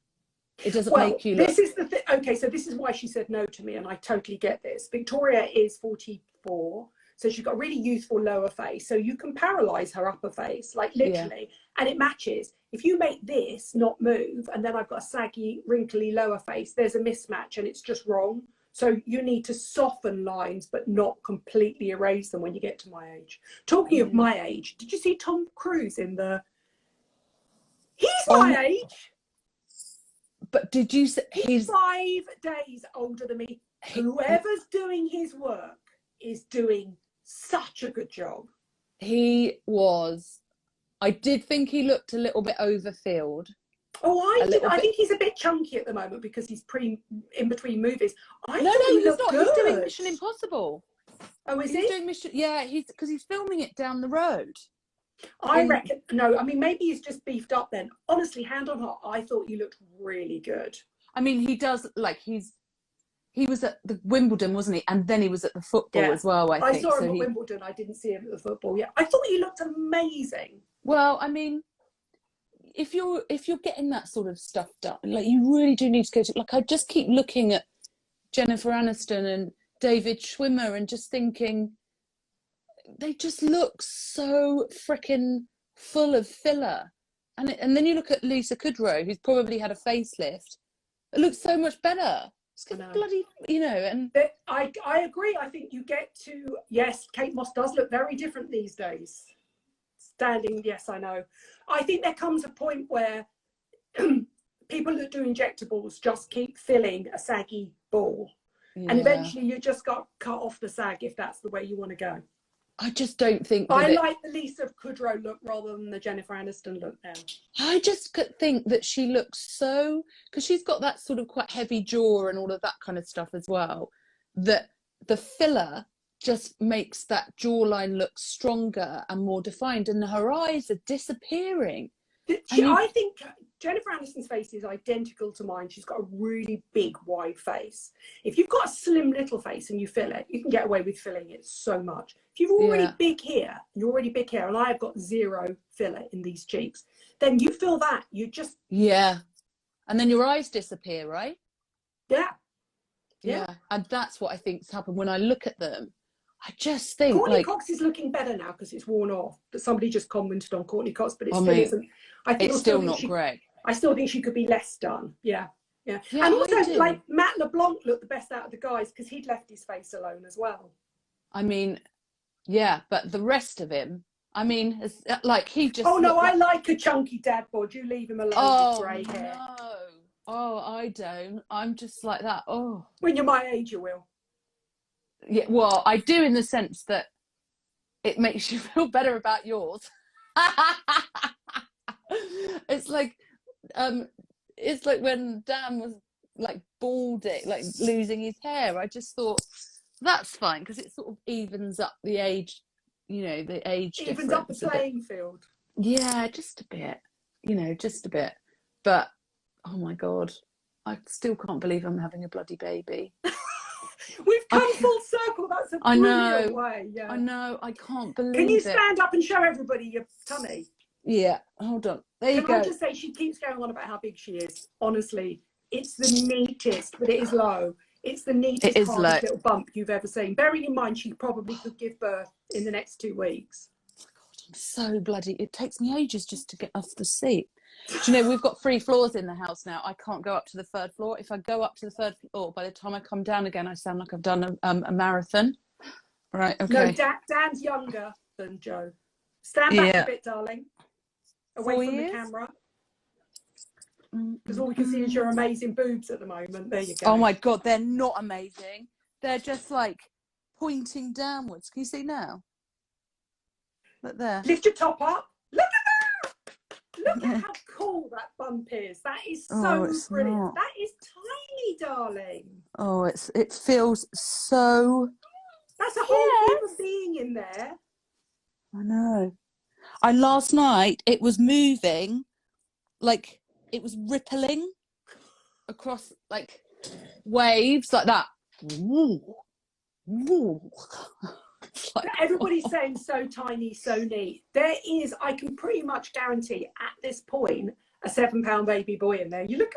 It doesn't make you look... This is the thing. Okay, so this is why she said no to me, and I totally get this. Victoria is 44, so she's got a really youthful lower face, so you can paralyze her upper face, like literally, and it matches. If you make this not move, and then I've got a saggy, wrinkly lower face, there's a mismatch, and it's just wrong. So you need to soften lines, but not completely erase them when you get to my age. Talking of my age, did you see Tom Cruise in the... He's my age! But did you say... He's 5 days older than me. Whoever's doing his work is doing such a good job. He was... I did think he looked a little bit overfilled. Oh, I think he's a bit chunky at the moment because he's in between movies. No, he's not. Good. He's doing Mission Impossible. Oh, is he? Doing Mission... Yeah, because he's filming it down the road. I reckon, no, I mean, maybe he's just beefed up then. Honestly, hand on heart, I thought he looked really good. I mean, he does, like, he was at the Wimbledon, wasn't he? And then he was at the football as well, I think. I saw him at Wimbledon. I didn't see him at the football. Yeah, I thought he looked amazing. Well, I mean, if you're getting that sort of stuff done, like, you really do need to go to, like, I just keep looking at Jennifer Aniston and David Schwimmer and just thinking, they just look so freaking full of filler. And then you look at Lisa Kudrow, who's probably had a facelift. It looks so much better. It's bloody, and... I agree. I think you get to... Yes, Kate Moss does look very different these days. Standing, yes, I know. I think there comes a point where people that do injectables just keep filling a saggy ball. Yeah. And eventually you just got cut off the sag if that's the way you want to go. I just don't think I like the Lisa Kudrow look rather than the Jennifer Aniston look now. I just think that she looks so... Because she's got that sort of quite heavy jaw and all of that kind of stuff as well, that the filler just makes that jawline look stronger and more defined, and her eyes are disappearing. I think Jennifer Aniston's face is identical to mine. She's got a really big, wide face. If you've got a slim little face and you fill it, you can get away with filling it so much. If you've already big here, and I've got zero filler in these cheeks, then you fill that, you just... Yeah. And then your eyes disappear, right? Yeah. And that's what I think's happened when I look at them. I just think Courtney Cox is looking better now because it's worn off. But somebody just commented on Courtney Cox, but it still isn't. It's still not great. I still think she could be less done. Yeah. Yeah. Yeah, And I also, do. like, Matt LeBlanc looked the best out of the guys because he'd left his face alone as well. I mean, yeah, but the rest of him, I mean, like he just Oh, no, looked I like... like a chunky dad bod. You leave him alone with Oh, grey hair. no. Oh, I don't. I'm just like that. Oh. When you're my age, you will. Yeah, well, I do in the sense that it makes you feel better about yours. It's like when Dan was like balding, like losing his hair. I just thought that's fine because it sort of evens up the age, the age Evens up the difference playing field. Yeah, just a bit, just a bit. But oh my God, I still can't believe I'm having a bloody baby. We've come full circle. That's a brilliant way. Yeah. I know. I can't believe it. Can you stand up and show everybody your tummy? Yeah, hold on. There you go. Can I just say, she keeps going on about how big she is. Honestly, it's the neatest, but it is low. It's the neatest, hardest little bump you've ever seen. Bearing in mind, she probably could give birth in the next 2 weeks. Oh my God, I'm so bloody... It takes me ages just to get off the seat. Do you know, we've got 3 floors in the house now. I can't go up to the 3rd floor. If I go up to the 3rd floor, by the time I come down again, I sound like I've done a marathon. Right, okay. No, Dan's younger than Joe. Stand back a bit, darling. Away from the camera. Because all we can see is your amazing boobs at the moment. There you go. Oh my God, they're not amazing. They're just like pointing downwards. Can you see now? Look there. Lift your top up. Look at that! Look at how cool that bump is. That is so brilliant. Not. That is tiny, darling. Oh, it feels so... That's a whole human being in there. I know. Last night, it was moving, like, it was rippling across, like, waves, like that. Woo. Woo. Like, everybody's saying so tiny, so neat. There is, I can pretty much guarantee, at this point, a 7-pound baby boy in there. You look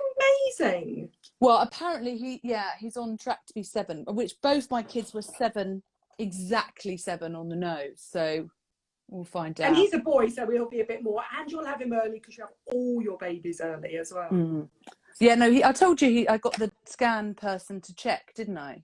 amazing. Well, apparently, he's on track to be 7, which both my kids were 7, exactly 7 on the nose, so... We'll find out. And he's a boy, so he'll be a bit more. And you'll have him early because you have all your babies early as well. Mm. Yeah, no, I told you I got the scan person to check, didn't I?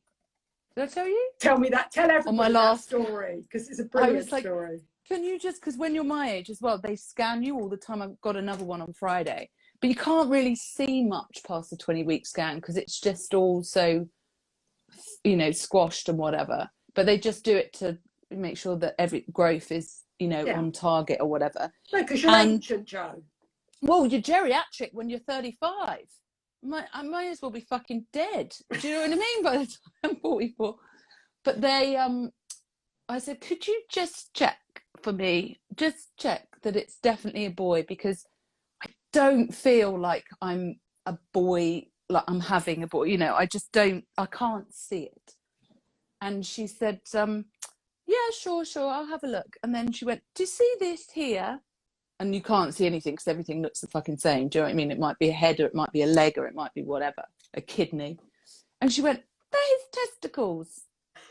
Did I tell you? Tell me that. Tell everybody on my last story because it's a brilliant story. Can you just, because when you're my age as well, they scan you all the time. I've got another one on Friday. But you can't really see much past the 20-week scan because it's just all so, squashed and whatever. But they just do it to make sure that every growth is, on target or whatever. No, because you're ancient, Joe. Well, you're geriatric when you're 35. I might as well be fucking dead. Do you know what I mean? By the time I'm 44. But I said, could you just check for me? Just check that it's definitely a boy because I don't feel like I'm a boy, like I'm having a boy. I just don't, I can't see it. And she said, yeah, sure, I'll have a look. And then she went, do you see this here? And you can't see anything because everything looks the fucking same. Do you know what I mean? It might be a head or it might be a leg or it might be whatever, a kidney. And she went, they're his testicles.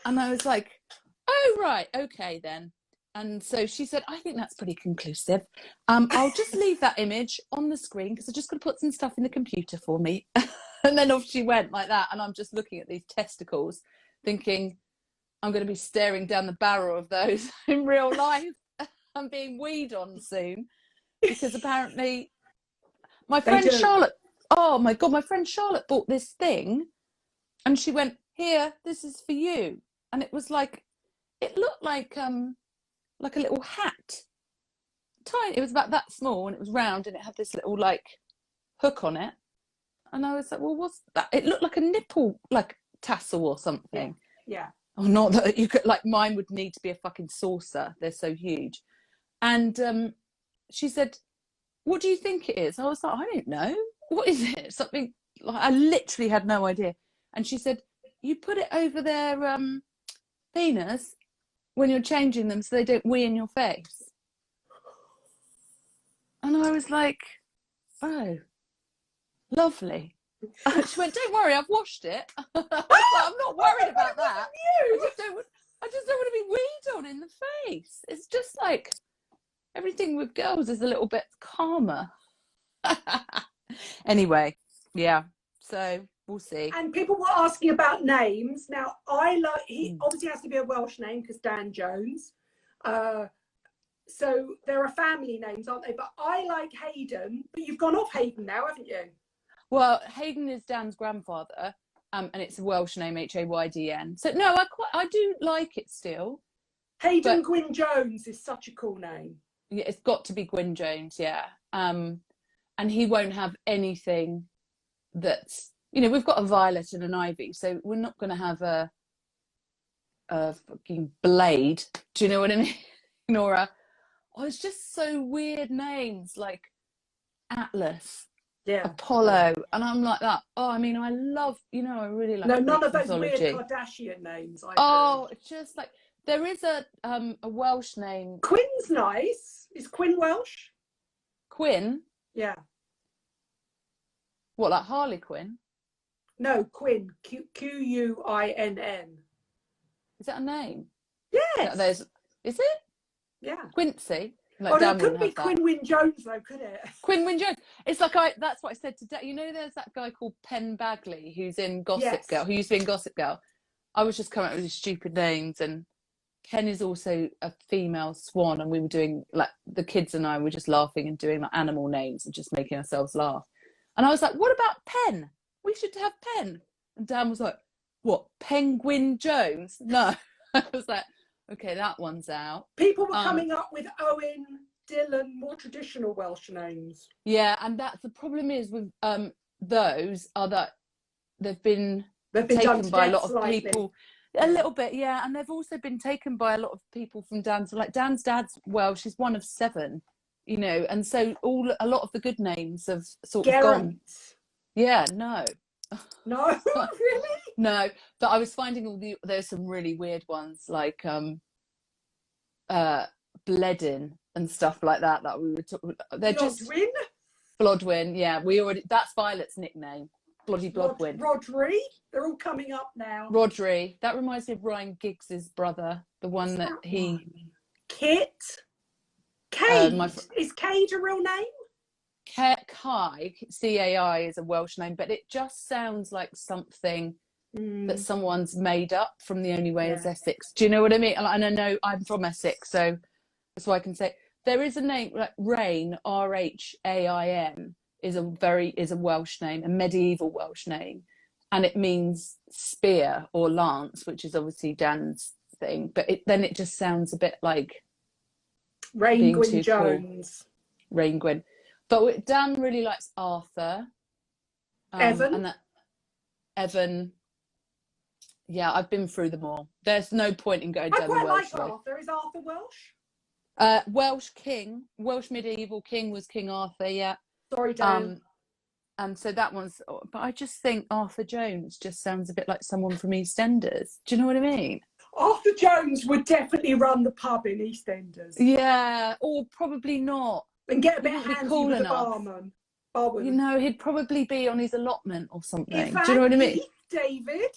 And I was like, oh, right, okay then. And so she said, I think that's pretty conclusive. I'll just leave that image on the screen because I'm just going to put some stuff in the computer for me. And then off she went like that. And I'm just looking at these testicles thinking, I'm going to be staring down the barrel of those in real life. I'm being weed on soon because apparently my friend Charlotte, oh my God, my friend Charlotte bought this thing and she went, here, this is for you. And it was like, it looked like a little hat. Tiny, it was about that small and it was round and it had this little like hook on it. And I was like, well, what's that? It looked like a nipple, like tassel or something. Yeah. Oh, not that you could, like mine would need to be a fucking saucer. They're so huge. And she said, what do you think it is? I was like, I don't know. What is it? Something like, I literally had no idea. And she said, you put it over their penis when you're changing them so they don't wee in your face. And I was like, oh, lovely. She went, don't worry, I've washed it. I was like, I'm not worried about that. I just don't want to be weed on in the face. It's just like everything with girls is a little bit calmer. Anyway, yeah. So we'll see. And people were asking about names. Now, he obviously has to be a Welsh name because Dan Jones. So there are family names, aren't they? But I like Hayden. But you've gone off Hayden now, haven't you? Well, Hayden is Dan's grandfather, and it's a Welsh name, Haydn. So no, I do like it still. Hayden Gwyn Jones is such a cool name. Yeah, it's got to be Gwyn Jones, yeah. And he won't have anything that's, you know, we've got a Violet and an Ivy, so we're not going to have a fucking Blade. Do you know what I mean? Nora. Oh, it's just so weird names like Atlas, Apollo, and I'm like that. Oh, I mean, I love, you know, I really like. No, none of those mythology. weird Kardashian names. It's just like there is a Welsh name. Quinn's nice. Is Quinn Welsh? Quinn. Yeah. What, like Harley Quinn? No, Quinn. Quinn. Is that a name? Yes. Is it? Yeah. Quincy. Like no, it couldn't be Quinn Wyn Jones though, could it? Quinn Wyn Jones. It's like that's what I said today. You know, there's that guy called Penn Bagley who's in Gossip Girl, who used to be in Gossip Girl. I was just coming up with these stupid names, and Ken is also a female swan, and we were doing like the kids and I were just laughing and doing like animal names and just making ourselves laugh. And I was like, what about Penn? We should have Penn. And Dan was like, what, Penguin Jones? No. I was like, okay, that one's out. People were coming up with Owen, Dylan, more traditional Welsh names. Yeah, and that's the problem is with those are that they've been taken by a lot of people. A little bit, yeah, and they've also been taken by a lot of people from Dan's. Like Dan's dad's Welsh, he's one of 7, you know, and so a lot of the good names have sort of gone. Yeah, no, really, no. But I was finding there's some really weird ones like Bledin and stuff like that we were talking. They're just Blodwyn. Yeah, that's Violet's nickname. Bloody Blodwyn. Rodri. They're all coming up now. Rodri. That reminds me of Ryan Giggs's brother, the one that he. Kit. Cade. Is Cade a real name? Kai, C-A-I, is a Welsh name, but it just sounds like something that someone's made up from The Only Way is Essex. Do you know what I mean? And I know I'm from Essex, so that's why I can say there is a name like Rain, R-H-A-I-N, is a Welsh name, a medieval Welsh name, and it means spear or lance, which is obviously Dan's thing. But then it just sounds a bit like Rain Gwyn Jones. Cool. Rain Gwyn. But Dan really likes Arthur. Evan. Evan. Yeah, I've been through them all. There's no point in going down the Welsh way. I quite like Arthur. Is Arthur Welsh? Welsh king. Welsh medieval king was King Arthur, yeah. Sorry, Dan. And so that one's... But I just think Arthur Jones just sounds a bit like someone from EastEnders. Do you know what I mean? Arthur Jones would definitely run the pub in EastEnders. Yeah, or probably not. And get a bit handsy with the barman. You know, he'd probably be on his allotment or something. Do you know what I mean? David,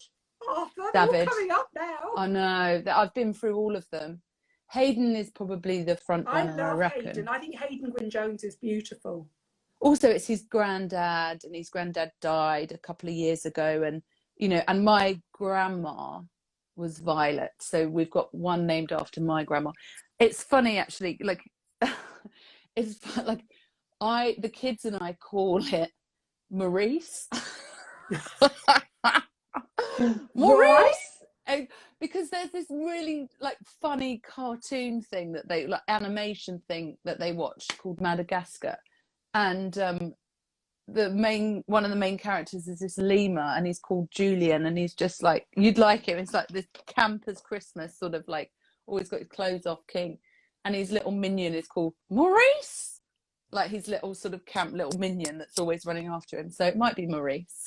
Arthur, they're all coming up now. I know. I've been through all of them. Hayden is probably the front runner, I reckon. Hayden. I think Hayden Gwyn Jones is beautiful. Also, it's his granddad, and his granddad died a couple of years ago. And, you know, and my grandma was Violet. So we've got one named after my grandma. It's funny, actually, like... It's like the kids and I call it Maurice. Maurice, because there's this really like funny cartoon thing that they like animation thing that they watch called Madagascar, and one of the main characters is this lemur, and he's called Julian, and he's just like, you'd like him. It's like this campers Christmas sort of like always got his clothes off king. And his little minion is called Maurice, like his little sort of camp little minion that's always running after him. So it might be Maurice.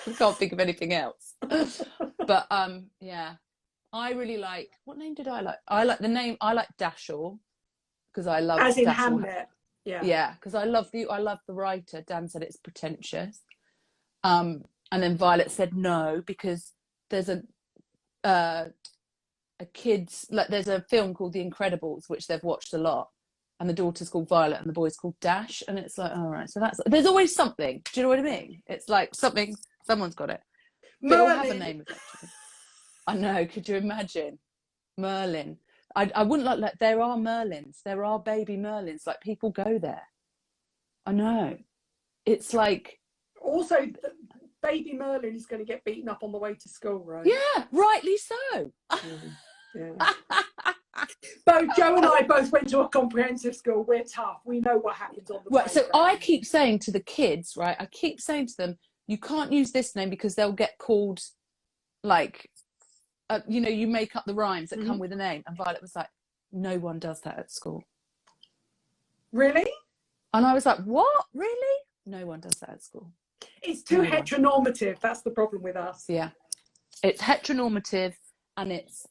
I can't think of anything else. But yeah, I really like. What name did I like? I like Dashel because I love as in Dashel. Hamlet. Yeah, because I love the writer. Dan said it's pretentious. And then Violet said no because there's a kids, like there's a film called The Incredibles which they've watched a lot, and the daughter's called Violet and the boy's called Dash, and it's like, all right, so there's always something. Do you know what I mean? It's like something, someone's got it. They all have a name eventually. I know, could you imagine? Merlin. I wouldn't like there are Merlins, there are baby Merlins, like people go there. I know. It's like, also baby Merlin is going to get beaten up on the way to school, right? yeah, rightly so. Yeah. Both Joe and I both went to a comprehensive school. We're tough. We know what happens on the Right, so playground. I keep saying to the kids, right, I keep saying to them, you can't use this name because they'll get called, like, you know, you make up the rhymes that come with a name. And Violet was like, no one does that at school. Really? And I was like, what? Really? No one does that at school. It's too heteronormative. That's the problem with us. Yeah. It's heteronormative and it's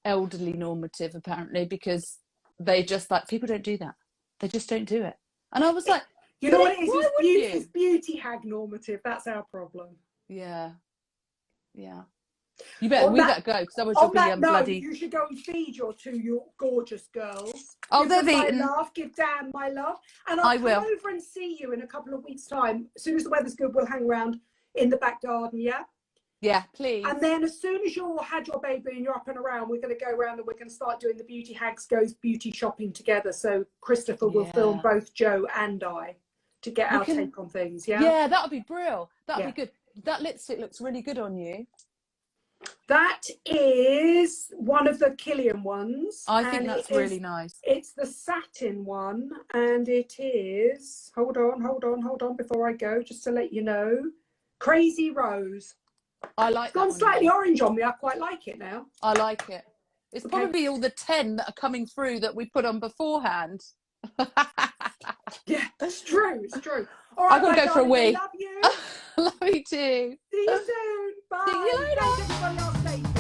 elderly normative, apparently, because they just, like, people don't do that. They just don't do it. And I was like, you know what it is? It's beauty hag normative. That's our problem. Yeah. Yeah. You better, we better go, because otherwise you'll be bloody... you should go and feed your gorgeous girls. Oh, they've eaten. Give Dan my love. And I'll come over and see you in a couple of weeks' time. As soon as the weather's good, we'll hang around in the back garden, yeah? Yeah, please. And then as soon as you've had your baby and you're up and around, we're going to go around and we're going to start doing the Beauty Hags Goes beauty shopping together. So Christopher will film both Joe and I to get our take on things, yeah? Yeah, that would be brilliant. That would be good. That lipstick looks really good on you. That is one of the Killian ones. I think that's really nice. It's the satin one, and it is, hold on before I go, just to let you know, Crazy Rose. I like it's gone slightly orange on me. I quite like it now. I like it. It's probably all the 10 that are coming through that we put on beforehand. Yeah, it's true. It's true. All right, I've got to go for a wee. Love you. Love you too. See you soon. Bye. See you later. Everybody else stay